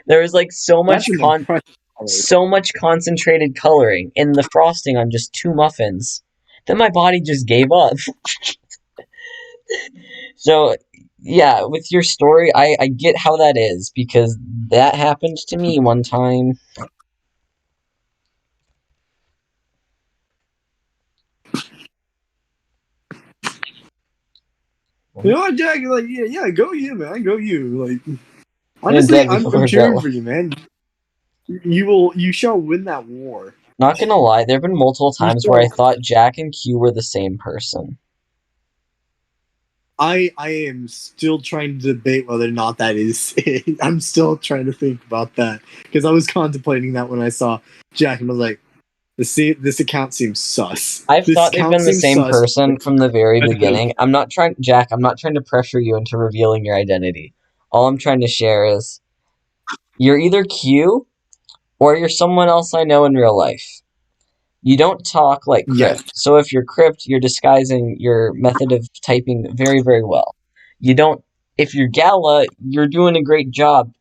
[SPEAKER 2] There was like
[SPEAKER 1] That's an impressive color.
[SPEAKER 2] so much concentrated coloring in the frosting on just two muffins that my body just gave up. So, yeah, with your story, I get how that is because that happened to me one time.
[SPEAKER 1] You know what, Jack? Like, yeah, go you, man, go you. Like,
[SPEAKER 2] Yeah,
[SPEAKER 1] honestly,
[SPEAKER 2] Jack,
[SPEAKER 1] I'm
[SPEAKER 2] before that
[SPEAKER 1] cheering
[SPEAKER 2] one.
[SPEAKER 1] for you, man. You shall win that war.
[SPEAKER 2] Not gonna lie, there have been multiple
[SPEAKER 1] You
[SPEAKER 2] times where I
[SPEAKER 1] shall.
[SPEAKER 2] thought Jack and Q were the same person.
[SPEAKER 1] I am still trying to debate whether or not that is it. I'm still trying to think about that because I was contemplating that when I saw Jack and I was like, this account seems sus.
[SPEAKER 2] I've
[SPEAKER 1] This
[SPEAKER 2] thought they've
[SPEAKER 1] account
[SPEAKER 2] been the
[SPEAKER 1] seems
[SPEAKER 2] same
[SPEAKER 1] sus
[SPEAKER 2] person from the very
[SPEAKER 1] because
[SPEAKER 2] beginning. Jack, I'm not trying to pressure you into revealing your identity. All I'm trying to share is you're either Q or you're someone else I know in real life. You don't talk like
[SPEAKER 1] yes,
[SPEAKER 2] Crypt, so if you're Crypt, you're disguising your method of typing very, very well. You don't. If you're Gala, you're doing a great job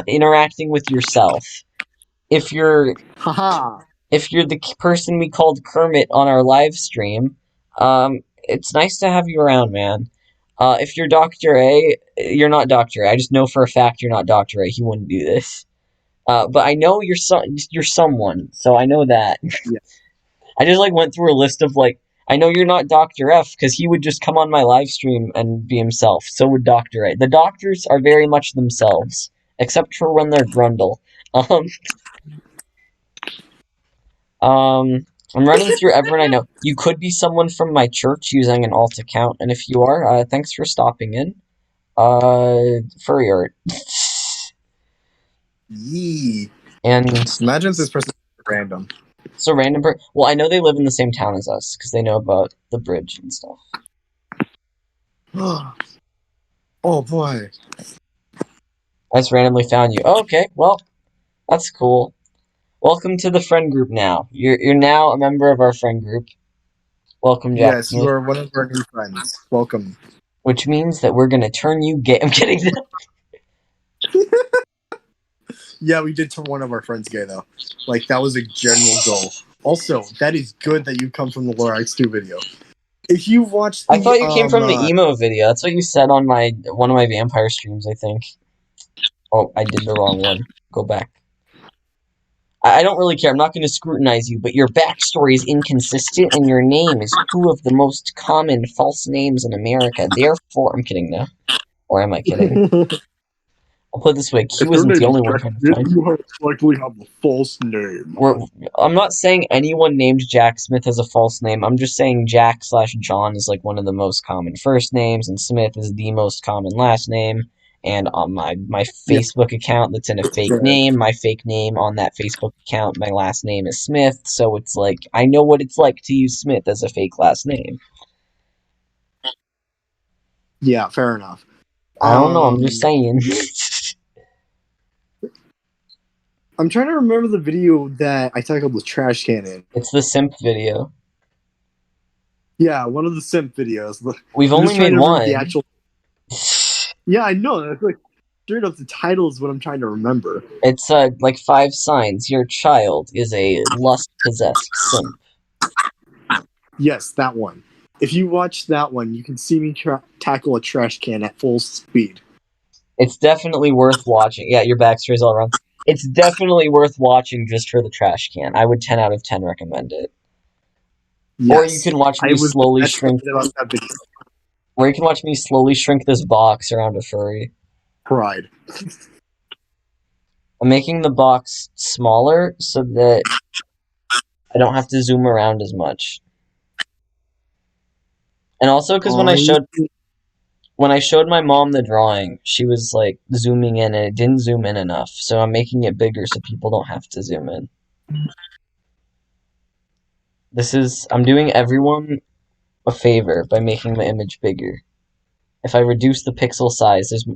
[SPEAKER 2] interacting with yourself. If you're
[SPEAKER 1] haha.
[SPEAKER 2] if you're the person we called Kermit on our live stream, it's nice to have you around, man. If you're Doctor A, you're not Doctor A. I just know for a fact you're not Doctor A. He wouldn't do this. But I know you're someone, so I know that.
[SPEAKER 1] Yeah.
[SPEAKER 2] I just like went through a list of like I know you're not Dr. F because he would just come on my live stream and be himself. So would Dr. A. The doctors are very much themselves, except for when they're Grundle. Um, I'm running through everyone I know. You could be someone from my church using an alt account, and if you are, thanks for stopping in. Furry art.
[SPEAKER 1] Yee.
[SPEAKER 2] And
[SPEAKER 1] Imagine if this person is random.
[SPEAKER 2] so random. Well, I know they live in the same town as us because they know about the bridge and stuff.
[SPEAKER 1] Oh boy.
[SPEAKER 2] I just randomly found you. Oh, okay, well, that's cool. Welcome to the friend group now. You're now a member of our friend group. Welcome, Jack
[SPEAKER 1] Yes, you
[SPEAKER 2] Smith.
[SPEAKER 1] are one of our new friends. Welcome.
[SPEAKER 2] Which means that we're gonna turn you gay. I'm kidding.
[SPEAKER 1] Yeah, we did turn one of our friends gay though. Like that was a general goal. Also, that is good that you come from the Lore X2 video. If you watched the
[SPEAKER 2] I thought you came from the emo video. That's what you said on one of my vampire streams, I think. Oh, I did the wrong one. Go back. I don't really care. I'm not going to scrutinize you, but your backstory is inconsistent, and your name is two of the most common false names in America. Therefore, I'm kidding now. Or am I kidding? I'll put it this way: Q
[SPEAKER 1] if your
[SPEAKER 2] isn't the
[SPEAKER 1] name is
[SPEAKER 2] only one
[SPEAKER 1] Jack
[SPEAKER 2] trying to
[SPEAKER 1] Smith,
[SPEAKER 2] find.
[SPEAKER 1] you most likely have a false name.
[SPEAKER 2] I'm not saying anyone named Jack Smith has a false name. I'm just saying Jack/John is like one of the most common first names, and Smith is the most common last name. and on my Facebook account that's in a fake name, my fake name on that Facebook account, my last name is Smith, so it's like, I know what it's like to use Smith as a fake last name.
[SPEAKER 1] Yeah, fair enough.
[SPEAKER 2] I don't know, I'm just saying.
[SPEAKER 1] I'm trying to remember the video that I tackled with trash cannon.
[SPEAKER 2] It's the simp video.
[SPEAKER 1] Yeah, one of the simp videos.
[SPEAKER 2] We've only made one.
[SPEAKER 1] The actual... Yeah, I know. That's like straight up the title is what I'm trying to remember.
[SPEAKER 2] It's like 5 signs. Your child is a lust-possessed simp.
[SPEAKER 1] Yes, that one. If you watch that one, you can see me tackle a trash can at full speed.
[SPEAKER 2] It's definitely worth watching. Yeah, your backstory's all around. It's definitely worth watching just for the trash can. I would 10 out of 10 recommend it. Yes, or you can watch me slowly shrink. Or you can watch me slowly shrink this box around a furry.
[SPEAKER 1] Pride.
[SPEAKER 2] I'm making the box smaller so that I don't have to zoom around as much. And also because when I showed my mom the drawing, she was like zooming in and it didn't zoom in enough. So I'm making it bigger so people don't have to zoom in. I'm doing everyone a favor by making my image bigger. If I reduce the pixel size, there's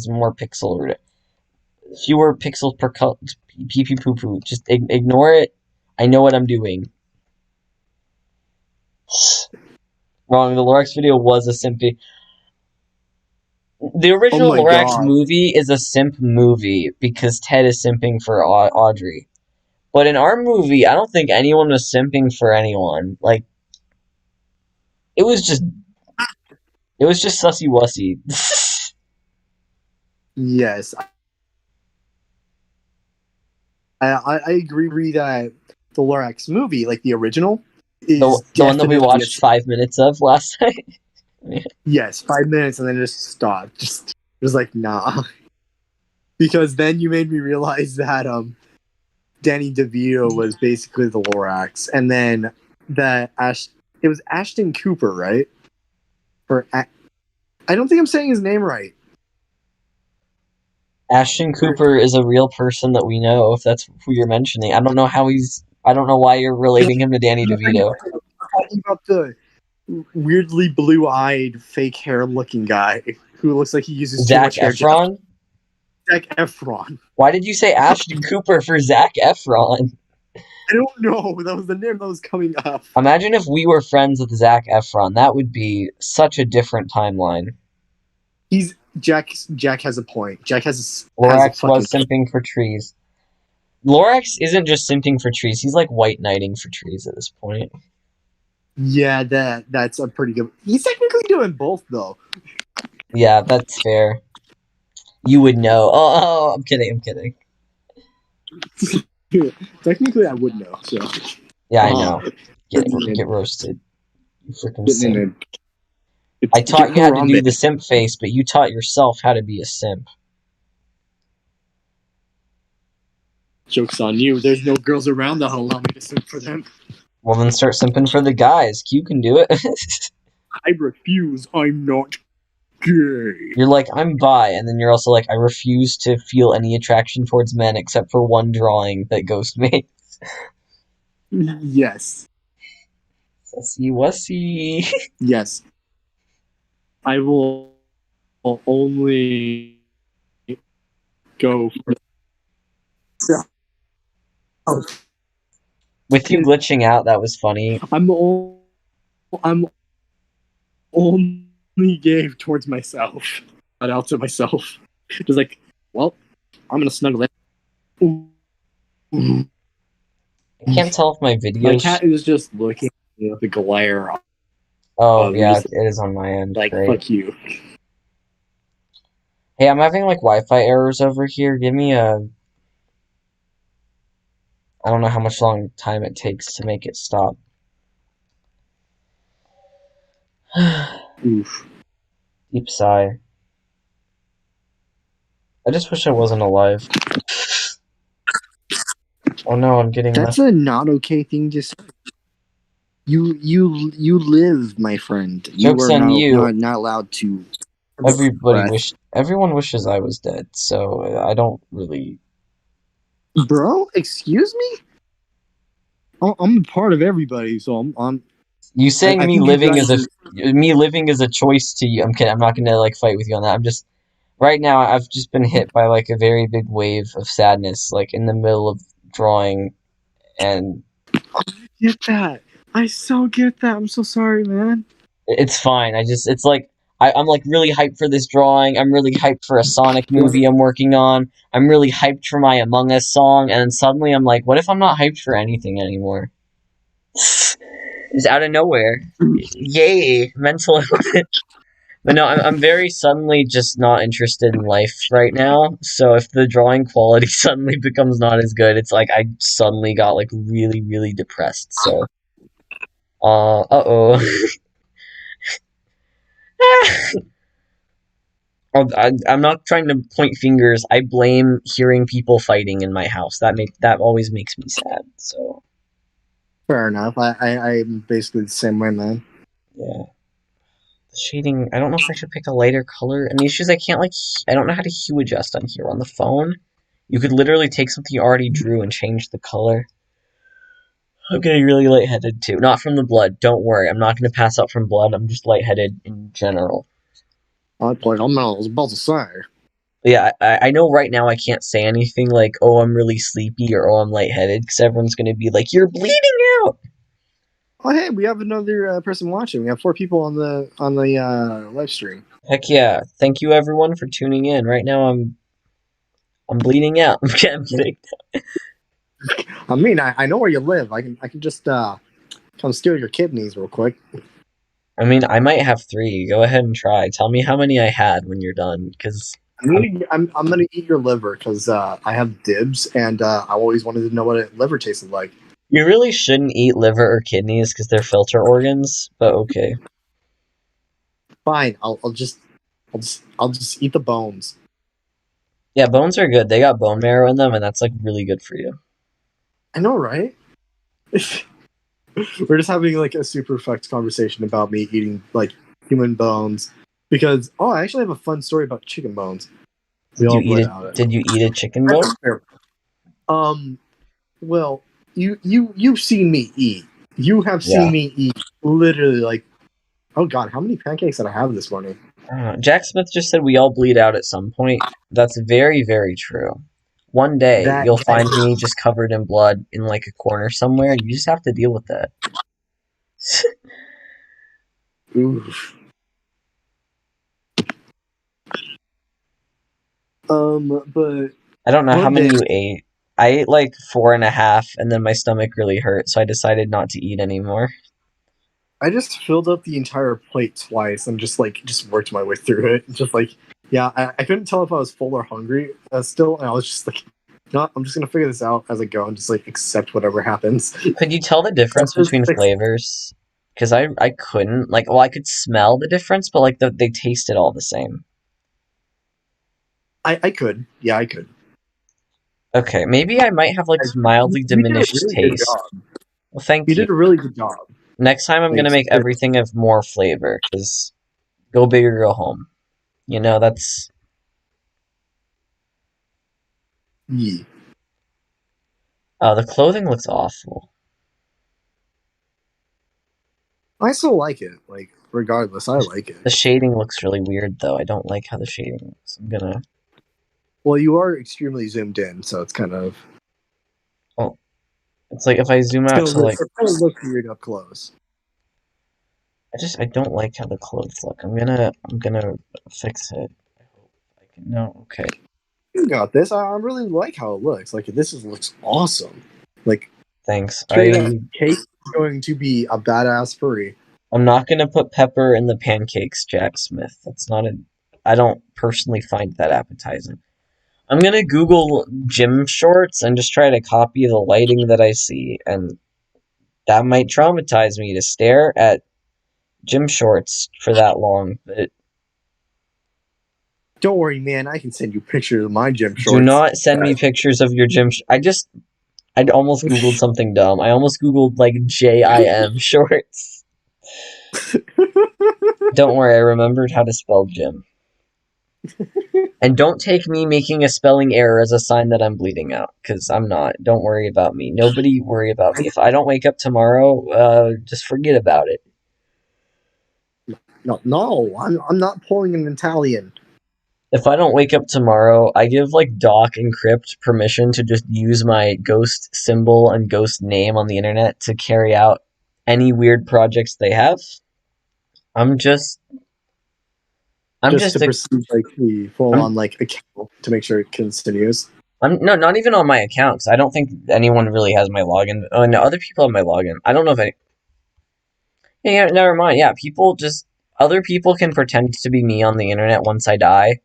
[SPEAKER 2] more pixel, fewer pixels per color. Pee pee poo poo. Just ignore it. I know what I'm doing. Wrong. The Lorax video was a simpy. The original Lorax movie is a simp movie because Ted is simping for Audrey. But in our movie, I don't think anyone was simping for anyone. Like, it was just sussy wussy.
[SPEAKER 1] Yes. I agree that the Lorax movie, like the original, is
[SPEAKER 2] the one that we watched 5 minutes of last night.
[SPEAKER 1] Yes, 5 minutes and then just stopped. Just was like, nah. Because then you made me realize that Danny DeVito was basically the Lorax, and then that it was Ashton Cooper, right? I don't think I'm saying his name right.
[SPEAKER 2] Ashton Cooper is a real person that we know, if that's who you're mentioning. I don't know why you're relating him to Danny DeVito.
[SPEAKER 1] I'm talking about the weirdly blue-eyed, fake hair-looking guy who looks like he uses
[SPEAKER 2] Zac Efron?
[SPEAKER 1] Zac Efron.
[SPEAKER 2] Why did you say Ashton Cooper for Zac Efron?
[SPEAKER 1] I don't know. That was the name that was coming up.
[SPEAKER 2] Imagine if we were friends with Zac Efron. That would be such a different timeline.
[SPEAKER 1] Jack has a point.
[SPEAKER 2] Lorax was simping for trees. Lorax isn't just simping for trees. He's like white knighting for trees at this point.
[SPEAKER 1] Yeah, that's a pretty good... He's technically doing both, though.
[SPEAKER 2] Yeah, that's fair. You would know. Oh, I'm kidding.
[SPEAKER 1] Technically, I would know. So.
[SPEAKER 2] Yeah, I know. Get roasted. You freaking simp. I taught you how to do the simp face, but you taught yourself how to be a simp.
[SPEAKER 1] Joke's on you. There's no girls around that'll allow me to simp for them.
[SPEAKER 2] Well, then start simping for the guys. Q can do it.
[SPEAKER 1] I refuse. I'm not gay.
[SPEAKER 2] You're like, I'm bi, and then you're also like, I refuse to feel any attraction towards men except for one drawing that Ghost made.
[SPEAKER 1] Yes.
[SPEAKER 2] Sussy wussy.
[SPEAKER 1] Yes. I will only go for...
[SPEAKER 2] With you glitching out, that was funny.
[SPEAKER 1] I'm only gay towards myself. Not out to myself. Just like, well, I'm gonna snuggle in.
[SPEAKER 2] I can't tell if my videos...
[SPEAKER 1] My cat is just looking at the glare.
[SPEAKER 2] Oh, yeah, it is on my end.
[SPEAKER 1] Like,
[SPEAKER 2] great.
[SPEAKER 1] Fuck you.
[SPEAKER 2] Hey, I'm having, like, Wi-Fi errors over here. Give me a... I don't know how much long time it takes to make it stop.
[SPEAKER 1] Oof.
[SPEAKER 2] Deep sigh. I just wish I wasn't alive. Oh no, I'm getting...
[SPEAKER 1] That's a not okay thing to say. You live, my friend.
[SPEAKER 2] Joke's on you.
[SPEAKER 1] Not allowed to...
[SPEAKER 2] Everybody wished Everyone wishes I was dead, so I don't really.
[SPEAKER 1] Bro, excuse me? I'm a part of everybody, so
[SPEAKER 2] You saying
[SPEAKER 1] I think you guys are.
[SPEAKER 2] me living is a choice to you. I'm kidding. I'm not gonna like fight with you on that. I'm just right now. I've just been hit by like a very big wave of sadness, like in the middle of drawing, and
[SPEAKER 1] Get that. I so get that. I'm so sorry, man.
[SPEAKER 2] it's fine. It's like I'm like really hyped for this drawing. I'm really hyped for a Sonic movie I'm working on. I'm really hyped for my Among Us song, and then suddenly I'm like, what if I'm not hyped for anything anymore? It's out of nowhere. Yay, mental illness. But no, I'm very suddenly just not interested in life right now. So if the drawing quality suddenly becomes not as good, it's like I suddenly got like really, really depressed. So, uh-oh. I'm not trying to point fingers. I blame hearing people fighting in my house. That always makes me sad. So
[SPEAKER 1] Fair enough. I'm basically the same way, man.
[SPEAKER 2] yeah, the shading. I don't know if I should pick a lighter color. And the issue is I don't know how to hue adjust on here on the phone. You could literally take something you already drew and change the color. I'm getting really lightheaded too. Not from the blood. Don't worry. I'm not going to pass out from blood. I'm just lightheaded in general.
[SPEAKER 1] I was about to say.
[SPEAKER 2] Yeah, I know right now I can't say anything like, oh, I'm really sleepy or oh, I'm lightheaded because everyone's going to be like, you're bleeding out.
[SPEAKER 1] Oh, hey, we have another person watching. We have 4 people on the live stream.
[SPEAKER 2] Heck yeah. Thank you everyone for tuning in. Right now I'm bleeding out. I'm kidding.
[SPEAKER 1] I mean, I know where you live. I can just come steal your kidneys real quick.
[SPEAKER 2] I mean, I might have 3. Go ahead and try. Tell me how many I had when you're done because
[SPEAKER 1] I'm gonna eat your liver because I have dibs, and I always wanted to know what a liver tasted like.
[SPEAKER 2] you really shouldn't eat liver or kidneys because they're filter organs, but okay.
[SPEAKER 1] Fine, I'll just eat the bones.
[SPEAKER 2] Yeah, bones are good. They got bone marrow in them, and that's like really good for you.
[SPEAKER 1] I know, right? We're just having like a super fucked conversation about me eating like human bones because I actually have a fun story about chicken bones. We all bled out it.
[SPEAKER 2] Did you eat a chicken bone?
[SPEAKER 1] Well, you've seen me eat. You have
[SPEAKER 2] Yeah.
[SPEAKER 1] seen me eat literally like, oh god, how many pancakes did I have this morning?
[SPEAKER 2] Jack Smith just said we all bleed out at some point. That's very, very true. One day you'll find me just covered in blood in like a corner somewhere. You just have to deal with that.
[SPEAKER 1] Oof. But
[SPEAKER 2] I don't know how
[SPEAKER 1] one
[SPEAKER 2] many
[SPEAKER 1] day-
[SPEAKER 2] you ate. I ate like 4.5, and then my stomach really hurt, so I decided not to eat anymore.
[SPEAKER 1] I just filled up the entire plate twice and just worked my way through it. Just like, yeah, I couldn't tell if I was full or hungry still, and I was just like, no, I'm just gonna figure this out as I go and just like accept whatever happens.
[SPEAKER 2] Could you tell the difference between flavors? Because I couldn't. Like, well, I could smell the difference, but like they tasted all the same.
[SPEAKER 1] I could. Yeah, I could.
[SPEAKER 2] Okay, maybe I might have like mildly diminished taste. Well, thank you.
[SPEAKER 1] You did a really good job.
[SPEAKER 2] Next time I'm gonna make everything have more flavor, because go big or go home. You know, that's...
[SPEAKER 1] Yeah.
[SPEAKER 2] The clothing looks awful.
[SPEAKER 1] I still like it. Like, regardless, I like it.
[SPEAKER 2] The shading looks really weird, though. I don't like how the shading looks. I'm gonna...
[SPEAKER 1] Well, you are extremely zoomed in, so it's kind of...
[SPEAKER 2] Oh. It's like if I zoom out to like...
[SPEAKER 1] It kind of looks weird up close.
[SPEAKER 2] I don't like how the clothes look. I'm gonna fix it. I hope I can... No, okay.
[SPEAKER 1] You got this. I really like how it looks. Like, this looks awesome. Like,
[SPEAKER 2] thanks.
[SPEAKER 1] Kate is going to be a badass furry.
[SPEAKER 2] I'm not gonna put pepper in the pancakes, Jack Smith. That's not a... I don't personally find that appetizing. I'm gonna Google gym shorts and just try to copy the lighting that I see, and that might traumatize me to stare at gym shorts for that long, but...
[SPEAKER 1] Don't worry, man. I can send you pictures of my gym shorts.
[SPEAKER 2] Do not send me pictures of your gym I almost Googled something dumb. I almost Googled, like, JIM shorts. Don't worry, I remembered how to spell gym. And don't take me making a spelling error as a sign that I'm bleeding out, because I'm not. Don't worry about me. Nobody worry about me. If I don't wake up tomorrow, just forget about it.
[SPEAKER 1] No, no, I'm not pulling an Italian.
[SPEAKER 2] If I don't wake up tomorrow, I give like Doc Encrypt permission to just use my ghost symbol and ghost name on the internet to carry out any weird projects they have. I'm just I'm
[SPEAKER 1] Just to
[SPEAKER 2] just a
[SPEAKER 1] proceed like the full
[SPEAKER 2] I'm
[SPEAKER 1] on like account to make sure it continues.
[SPEAKER 2] I'm no, not even on my accounts. I don't think anyone really has my login. Oh no, other people have my login. I don't know if any. Yeah, yeah, never mind. Yeah, people just other people can pretend to be me on the internet once I die,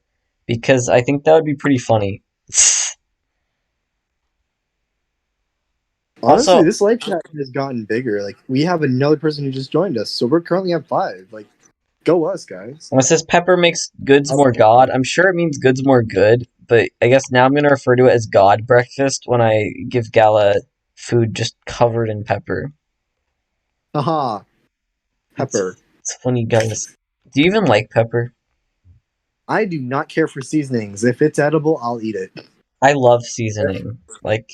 [SPEAKER 2] because I think that would be pretty funny.
[SPEAKER 1] Honestly,
[SPEAKER 2] Also,
[SPEAKER 1] this live chat has gotten bigger. Like we have another person who just joined us, so we're currently at 5. Like, go us, guys.
[SPEAKER 2] when it says Pepper makes goods
[SPEAKER 1] Oh,
[SPEAKER 2] more god, I'm sure it means goods more good, but I guess now I'm gonna refer to it as God breakfast when I give Gala food just covered in pepper.
[SPEAKER 1] haha, Pepper.
[SPEAKER 2] It's funny, guys. Do you even like pepper?
[SPEAKER 1] I do not care for seasonings. If it's edible, I'll eat it.
[SPEAKER 2] I love seasoning. Like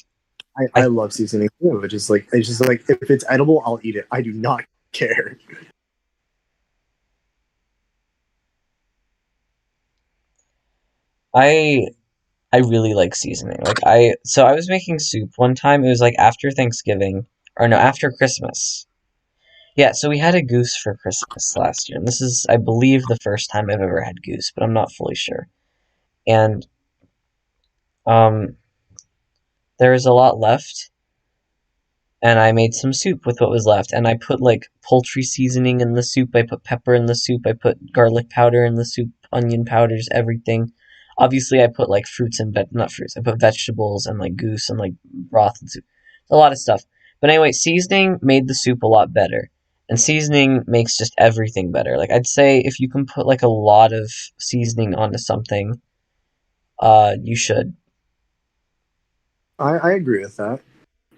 [SPEAKER 1] I
[SPEAKER 2] I
[SPEAKER 1] love seasoning too. It's just like if it's edible, I'll eat it. I do not care.
[SPEAKER 2] I I really like seasoning. I was making soup one time. It was like after Thanksgiving, or no, after Christmas. Yeah, so we had a goose for Christmas last year, and this is, I believe, the first time I've ever had goose, but I'm not fully sure. And um, there was a lot left, and I made some soup with what was left, and I put like poultry seasoning in the soup. I put pepper in the soup. I put garlic powder in the soup, onion powders, everything. Obviously, I put like fruits and not fruits. I put vegetables and like goose and like broth and soup. A lot of stuff. But anyway, seasoning made the soup a lot better. And seasoning makes just everything better. Like I'd say if you can put like a lot of seasoning onto something, you should.
[SPEAKER 1] I agree with that.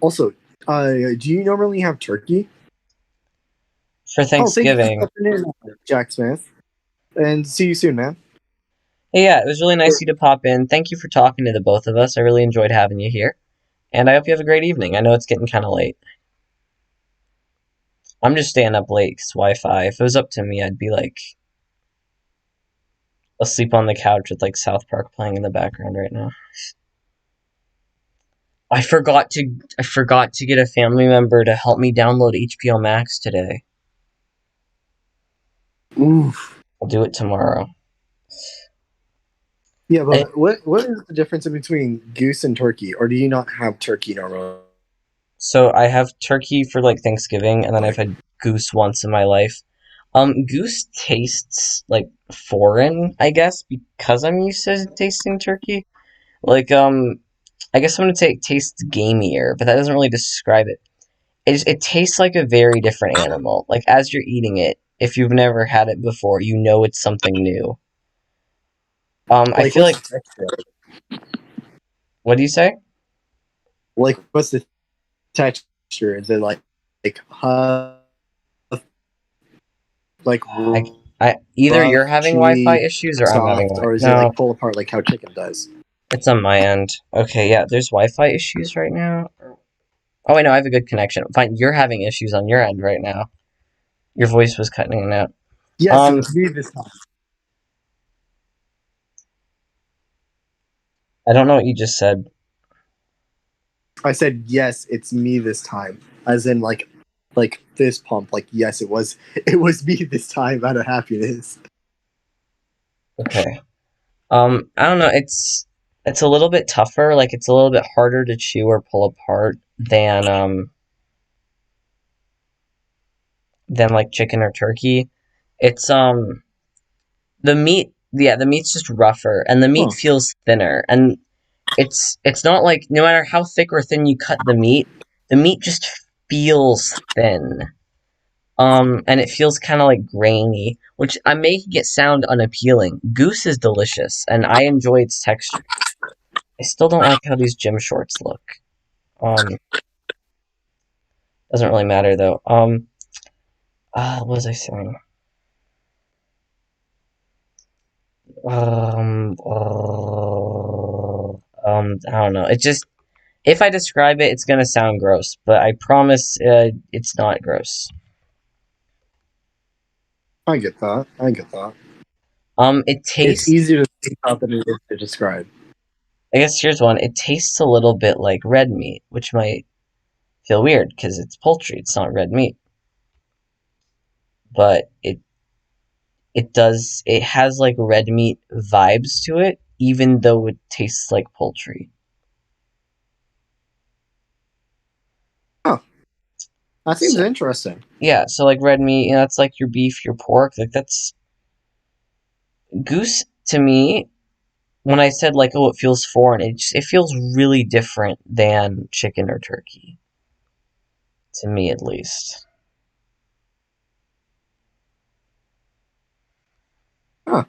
[SPEAKER 1] Also, do you normally have turkey?
[SPEAKER 2] For
[SPEAKER 1] Oh, thank you for
[SPEAKER 2] Thanksgiving.
[SPEAKER 1] stepping in, Jack Smith. And see you soon, man.
[SPEAKER 2] Hey, yeah, it was really nice of you to pop in. Thank you for talking to the both of us. I really enjoyed having you here. And I hope you have a great evening. I know it's getting kind of late. I'm just staying up late because Wi-Fi. If it was up to me, I'd be like asleep on the couch with like South Park playing in the background right now. I forgot to get a family member to help me download HBO Max today.
[SPEAKER 1] Oof.
[SPEAKER 2] I'll do it tomorrow.
[SPEAKER 1] Yeah,
[SPEAKER 2] I,
[SPEAKER 1] but what is the difference between goose and turkey, or do you not have turkey normally?
[SPEAKER 2] so I have turkey for like Thanksgiving, and then I've had goose once in my life. Goose tastes like foreign, I guess, because I'm used to tasting turkey. Like, I guess I'm gonna say it tastes gamier, but that doesn't really describe it. It tastes like a very different animal. Like as you're eating it, if you've never had it before, you know it's something new. I
[SPEAKER 1] Like,
[SPEAKER 2] feel
[SPEAKER 1] what's
[SPEAKER 2] like,
[SPEAKER 1] the texture?
[SPEAKER 2] what do you say?
[SPEAKER 1] Like, what's the texture? Is it like like
[SPEAKER 2] I, either
[SPEAKER 1] rough,
[SPEAKER 2] you're having Wi-Fi
[SPEAKER 1] chewy,
[SPEAKER 2] issues or I'm having
[SPEAKER 1] soft,
[SPEAKER 2] Wi.
[SPEAKER 1] or is it
[SPEAKER 2] No,
[SPEAKER 1] like pull apart like how chicken does?
[SPEAKER 2] it's on my end. Okay, yeah, there's Wi-Fi issues right now. Oh wait, no, I have a good connection. Fine, you're having issues on your end right now. Your voice was cutting out.
[SPEAKER 1] Yes, it
[SPEAKER 2] Um,
[SPEAKER 1] was me this time.
[SPEAKER 2] I don't know what you just said.
[SPEAKER 1] I said yes, it's me this time, as in like fist pump. Like yes, it was me this time out of happiness.
[SPEAKER 2] Okay. I don't know. It's a little bit tougher. Like it's a little bit harder to chew or pull apart than like chicken or turkey. It's the meat. Yeah, the meat's just rougher, and the meat
[SPEAKER 1] Huh.
[SPEAKER 2] feels thinner. And it's not like no matter how thick or thin you cut the meat just feels thin. And it feels kind of like grainy, which I'm making it sound unappealing. Goose is delicious, and I enjoy its texture. I still don't like how these gym shorts look. Um, doesn't really matter though. What was I saying? I don't know. It just if I describe it, it's gonna sound gross, but I promise it's not gross.
[SPEAKER 1] I get that. I get that.
[SPEAKER 2] It
[SPEAKER 1] It's
[SPEAKER 2] tastes.
[SPEAKER 1] easier to think about than it is to describe.
[SPEAKER 2] I guess here's one. It tastes a little bit like red meat, which might feel weird because it's poultry. It's not red meat, but it does. It has like red meat vibes to it, even though it tastes like poultry.
[SPEAKER 1] Huh. That seems
[SPEAKER 2] So
[SPEAKER 1] interesting.
[SPEAKER 2] yeah, so like red meat, that's like your beef, your pork. Like that's goose to me. When I said like, oh, it feels foreign, it feels really different than chicken or turkey to me, at least.
[SPEAKER 1] Huh.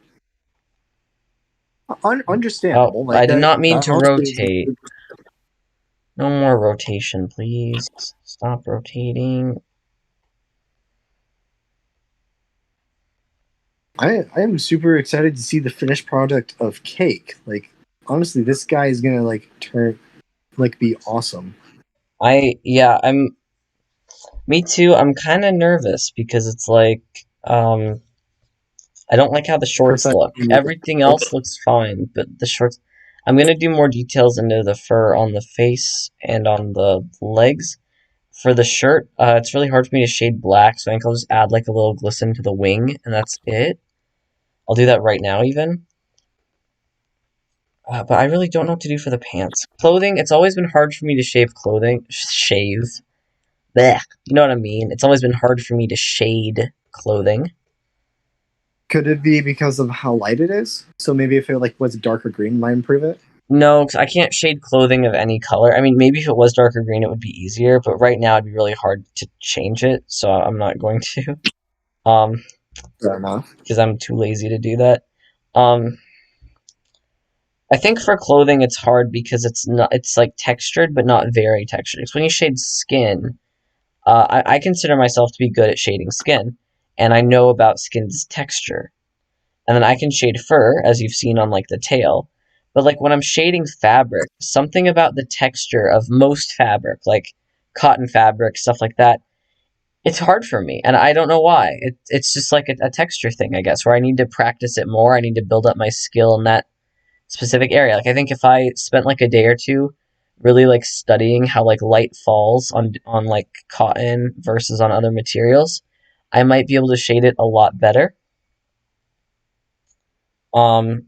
[SPEAKER 2] Oh,
[SPEAKER 1] Understandable. Like
[SPEAKER 2] I did
[SPEAKER 1] that.
[SPEAKER 2] not mean
[SPEAKER 1] That
[SPEAKER 2] to
[SPEAKER 1] honestly is.
[SPEAKER 2] rotate. No more rotation, please. Stop rotating.
[SPEAKER 1] I am super excited to see the finished product of cake. Like honestly, this guy is gonna like turn like be awesome.
[SPEAKER 2] Yeah, me too. I'm kind of nervous because it's like, um, I don't like how the shorts
[SPEAKER 1] Perfect.
[SPEAKER 2] look. Everything else looks fine, but the shorts. I'm gonna do more details into the fur on the face and on the legs. For the shirt, it's really hard for me to shade black, so I think I'll just add like a little glisten to the wing, and that's it. I'll do that right now, even. But I really don't know what to do for the pants. Clothing, it's always been hard for me to shave clothing. Shave. Blech. You know what I mean? It's always been hard for me to shade clothing.
[SPEAKER 1] Could it be because of how light it is? So maybe if it like was darker green, might improve it.
[SPEAKER 2] No, 'cause I can't shade clothing of any color. I mean, maybe if it was darker green, it would be easier, but right now it'd be really hard to change it, so I'm not going to. Um,
[SPEAKER 1] Fair enough.
[SPEAKER 2] because I'm too lazy to do that. Um, I think for clothing it's hard because it's like textured but not very textured. Because when you shade skin, I consider myself to be good at shading skin, and I know about skin's texture. And then I can shade fur, as you've seen on like the tail. But like when I'm shading fabric, something about the texture of most fabric, like cotton fabric, stuff like that, it's hard for me, and I don't know why. It's just like a texture thing, I guess, where I need to practice it more. I need to build up my skill in that specific area. Like I think if I spent like a day or two really like studying how like light falls on like cotton versus on other materials, I might be able to shade it a lot better. Um,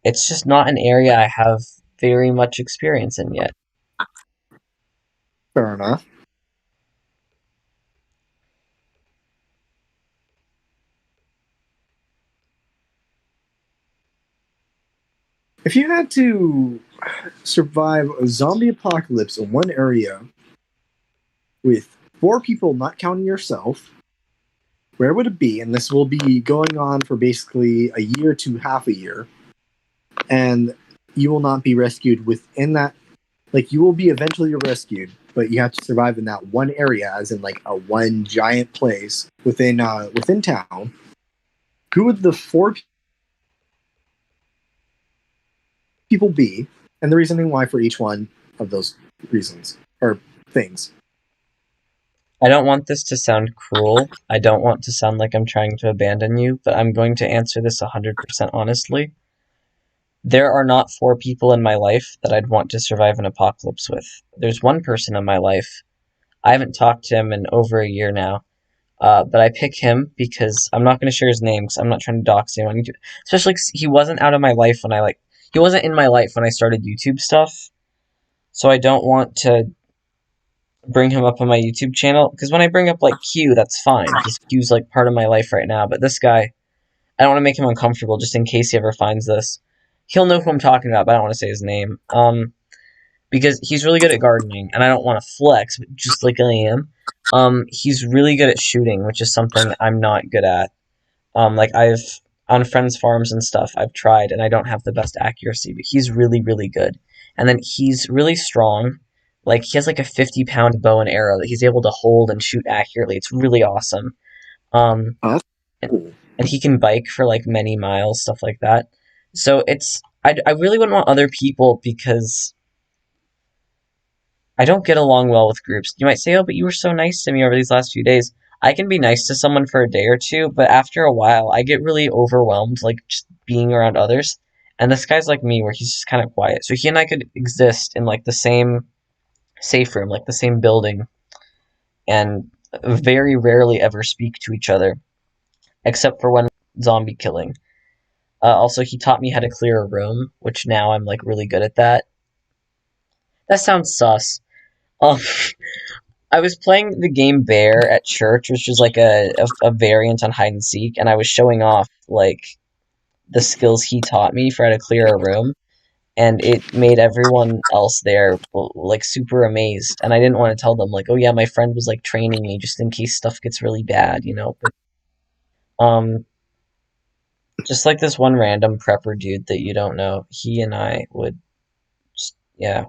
[SPEAKER 2] it's just not an area I have very much experience in yet.
[SPEAKER 1] Fair enough. If you had to survive a zombie apocalypse in one area with four people, not counting yourself, where would it be? And this will be going on for basically a year to half a year. And you will not be rescued within that. Like, you will be eventually rescued, but you have to survive in that one area, as in, like, a one giant place within town. Who would the four people be? And the reasoning why for each one of those reasons or things.
[SPEAKER 2] I don't want this to sound cruel. I don't want to sound like I'm trying to abandon you, but I'm going to answer this 100% honestly. There are not four people in my life that I'd want to survive an apocalypse with. There's one person in my life. I haven't talked to him in over a year now. But I pick him because I'm not going to share his name because I'm not trying to dox him on YouTube. Especially 'cause he wasn't out of my life when he wasn't in my life when I started YouTube stuff. So I don't want to bring him up on my YouTube channel because when I bring up like Q, that's fine because Q's like part of my life right now. But this guy, I don't want to make him uncomfortable just in case he ever finds this. He'll know who I'm talking about, but I don't want to say his name. Because he's really good at gardening, and I don't want to flex, but just like I am. He's really good at shooting, which is something I'm not good at. Like I've on friends' farms and stuff, I've tried, and I don't have the best accuracy, but he's really, really good. And then he's really strong. Like he has like a 50-pound bow and arrow that he's able to hold and shoot accurately. It's really awesome. Um,
[SPEAKER 1] Oh, that's
[SPEAKER 2] and
[SPEAKER 1] cool.
[SPEAKER 2] and he can bike for like many miles, stuff like that. So I really wouldn't want other people because I don't get along well with groups. You might say, oh, but you were so nice to me over these last few days. I can be nice to someone for a day or two, but after a while, I get really overwhelmed, like just being around others. And this guy's like me, where he's just kind of quiet. So he and I could exist in like the same safe room, like the same building, and very rarely ever speak to each other, except for when zombie killing. Also, he taught me how to clear a room, which now I'm like really good at that. That sounds sus. Um, I was playing the game Bear at church, which is like a variant on hide and seek, and I was showing off like the skills he taught me for how to clear a room, and it made everyone else there like super amazed. And I didn't want to tell them like, oh yeah, my friend was like training me just in case stuff gets really bad, you know. But um, just like this one random prepper dude that you don't know, he and I would just, yeah.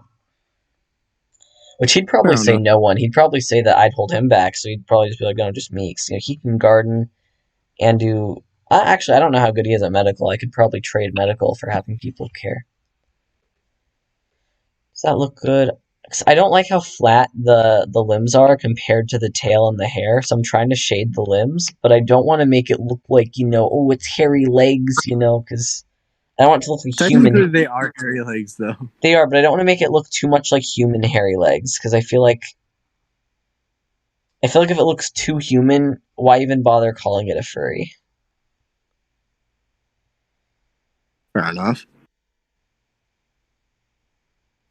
[SPEAKER 2] Which he'd probably
[SPEAKER 1] Fair
[SPEAKER 2] say
[SPEAKER 1] enough.
[SPEAKER 2] no one. He'd probably say that I'd hold him back, so he'd probably just be like, no, just me. 'Cause, you know, he can garden and do. Actually, I don't know how good he is at medical. I could probably trade medical for having people care. Does that look good? 'Cause I don't like how flat the limbs are compared to the tail and the hair, so I'm trying to shade the limbs, but I don't want to make it look like, oh, it's hairy legs, because I don't want it to look like human.
[SPEAKER 1] Technically, they are hairy legs, though.
[SPEAKER 2] They are, but I don't want to make it look too much like human hairy legs, because I feel like if it looks too human, why even bother calling it a furry?
[SPEAKER 1] Fair enough.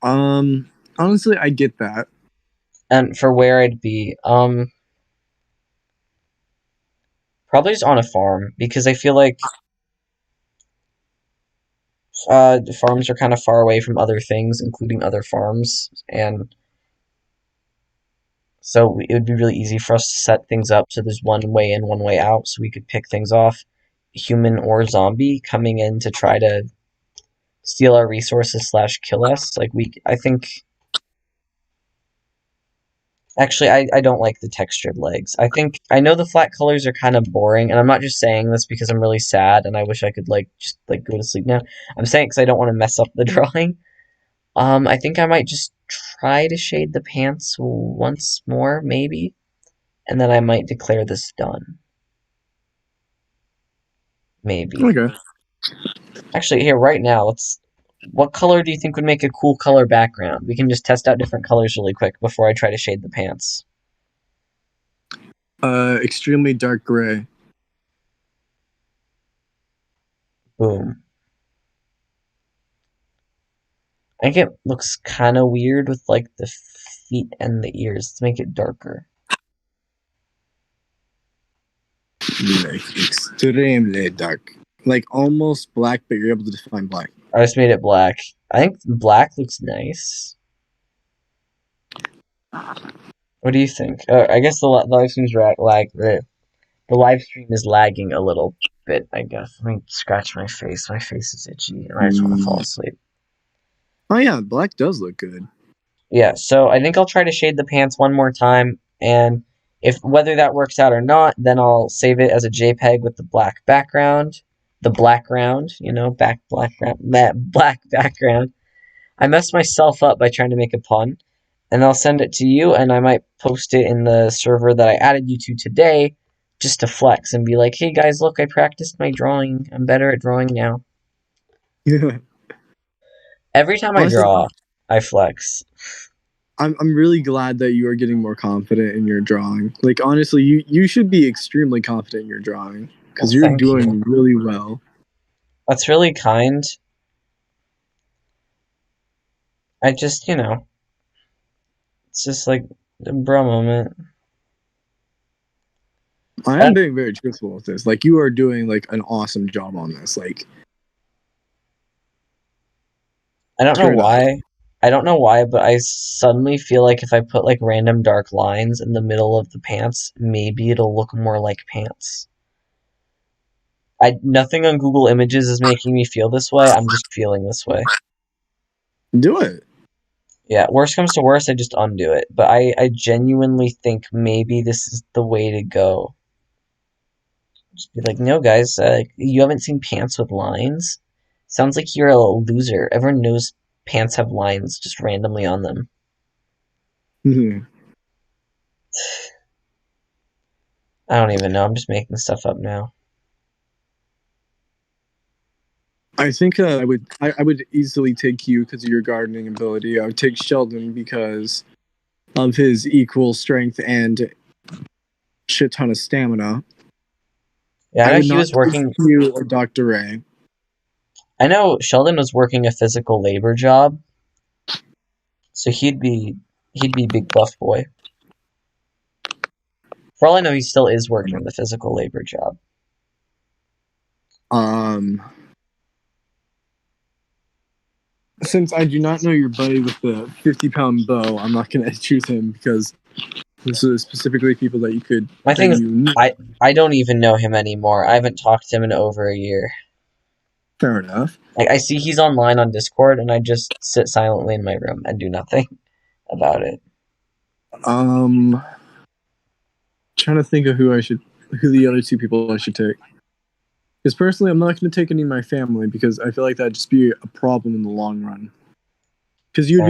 [SPEAKER 1] Honestly, I get that.
[SPEAKER 2] And for where I'd be, probably just on a farm, because I feel like the farms are kind of far away from other things, including other farms, and so it would be really easy for us to set things up so there's one way in, one way out, so we could pick things off, human or zombie, coming in to try to steal our resources slash kill us. I think. Actually, I don't like the textured legs. I know the flat colors are kind of boring, and I'm not just saying this because I'm really sad and I wish I could like just like go to sleep now. I'm saying because I don't want to mess up the drawing. I think I might just try to shade the pants once more, maybe, and then I might declare this done. Maybe.
[SPEAKER 1] Okay.
[SPEAKER 2] Actually, here right now, let's. What color do you think would make a cool color background? We can just test out different colors really quick before I try to shade the pants.
[SPEAKER 1] Extremely dark gray.
[SPEAKER 2] Boom. I think it looks kind of weird with like the feet and the ears. Let's make it darker.
[SPEAKER 1] Like extremely dark. Like almost black, but you're able to define black.
[SPEAKER 2] I just made it black. I think black looks nice. What do you think? I guess the live stream's the live stream is lagging a little bit. I guess. Let me scratch my face. My face is itchy, and I just want to fall asleep.
[SPEAKER 1] Oh yeah, black does look good.
[SPEAKER 2] Yeah, so I think I'll try to shade the pants one more time, and if whether that works out or not, then I'll save it as a JPEG with the black background, that black background. I messed myself up by trying to make a pun, and I'll send it to you, and I might post it in the server that I added you to today, just to flex and be like, hey guys, look, I practiced my drawing. I'm better at drawing now.
[SPEAKER 1] Yeah.
[SPEAKER 2] Every time I
[SPEAKER 1] Honestly,
[SPEAKER 2] draw, I flex.
[SPEAKER 1] I'm really glad that you are getting more confident in your drawing. Like honestly, you should be extremely confident in your drawing because
[SPEAKER 2] Well,
[SPEAKER 1] you're
[SPEAKER 2] thank you.
[SPEAKER 1] doing really well.
[SPEAKER 2] That's really kind. I just, it's just like a bro moment.
[SPEAKER 1] I am being very truthful with this. Like you are doing like an awesome job on this. Like
[SPEAKER 2] I don't know
[SPEAKER 1] straight up.
[SPEAKER 2] why. I don't know why, but I suddenly feel like if I put like random dark lines in the middle of the pants, maybe it'll look more like pants. Nothing on Google Images is making me feel this way. I'm just feeling this way.
[SPEAKER 1] Do it.
[SPEAKER 2] Yeah, worst comes to worst, I just undo it. But I genuinely think maybe this is the way to go. Just be like, no, guys, you haven't seen pants with lines? Sounds like you're a loser. Everyone knows pants have lines just randomly on them.
[SPEAKER 1] Mhm.
[SPEAKER 2] I don't even know. I'm just making stuff up now.
[SPEAKER 1] I think I would easily take you because of your gardening ability. I would take Sheldon because of his equal strength and shit ton of stamina.
[SPEAKER 2] Yeah, I
[SPEAKER 1] I
[SPEAKER 2] know
[SPEAKER 1] would
[SPEAKER 2] he
[SPEAKER 1] not
[SPEAKER 2] was
[SPEAKER 1] take
[SPEAKER 2] working.
[SPEAKER 1] you or Dr. Ray.
[SPEAKER 2] I know Sheldon was working a physical labor job, so he'd be big buff boy. For all I know, he still is working the physical labor job.
[SPEAKER 1] Um, since I do not know your buddy with the 50-pound bow, I'm not going to choose him because this is specifically people that
[SPEAKER 2] My
[SPEAKER 1] that
[SPEAKER 2] thing is,
[SPEAKER 1] you know.
[SPEAKER 2] I don't even know him anymore. I haven't talked to him in over a year.
[SPEAKER 1] Fair enough.
[SPEAKER 2] Like, I see he's online on Discord, and I just sit silently in my room and do nothing about it.
[SPEAKER 1] Um, trying to think of who the other two people I should take. Because personally, I'm not going to take any of my family because I feel like that'd just be a problem in the long run. Because you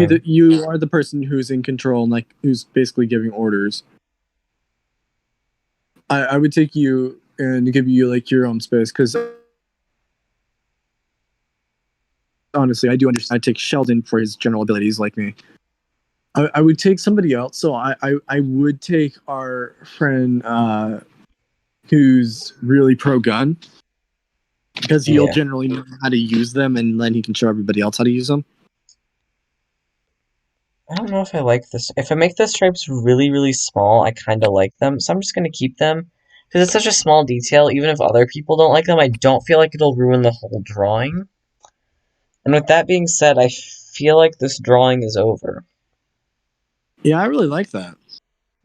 [SPEAKER 1] are the person who's in control and like who's basically giving orders. I would take you and give you like your own space because honestly, I do understand. I take Sheldon for his general abilities, like me. I would take somebody else. So I would take our friend who's really pro gun because he'll
[SPEAKER 2] Yeah.
[SPEAKER 1] generally know how to use them and then he can show everybody else how to use them.
[SPEAKER 2] I don't know if I like this. If I make the stripes really, really small, I kind of like them. So I'm just going to keep them. Because it's such a small detail, even if other people don't like them, I don't feel like it'll ruin the whole drawing. And with that being said, I feel like this drawing is over.
[SPEAKER 1] Yeah, I really like that.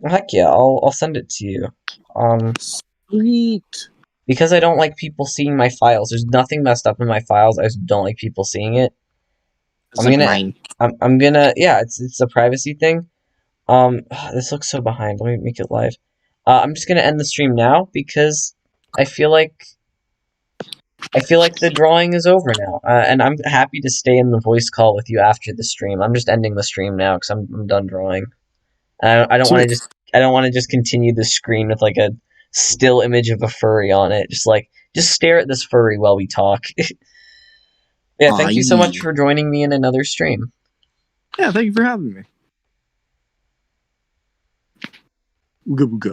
[SPEAKER 2] Heck yeah, I'll send it to you. Um,
[SPEAKER 1] Sweet.
[SPEAKER 2] because I don't like people seeing my files. There's nothing messed up in my files. I just don't like people seeing it.
[SPEAKER 1] It's
[SPEAKER 2] I'm
[SPEAKER 1] like
[SPEAKER 2] gonna,
[SPEAKER 1] mine.
[SPEAKER 2] I'm gonna, yeah, it's a privacy thing. This looks so behind. Let me make it live. I'm just gonna end the stream now because I feel like I feel like the drawing is over now, and I'm happy to stay in the voice call with you after the stream. I'm just ending the stream now because I'm done drawing. I don't want to
[SPEAKER 1] Sweet.
[SPEAKER 2] just continue the screen with like a still image of a furry on it. Just stare at this furry while we talk. Yeah, thank you so much
[SPEAKER 1] Yeah.
[SPEAKER 2] for joining me in another stream.
[SPEAKER 1] Yeah, thank you for having me. Ooga booga.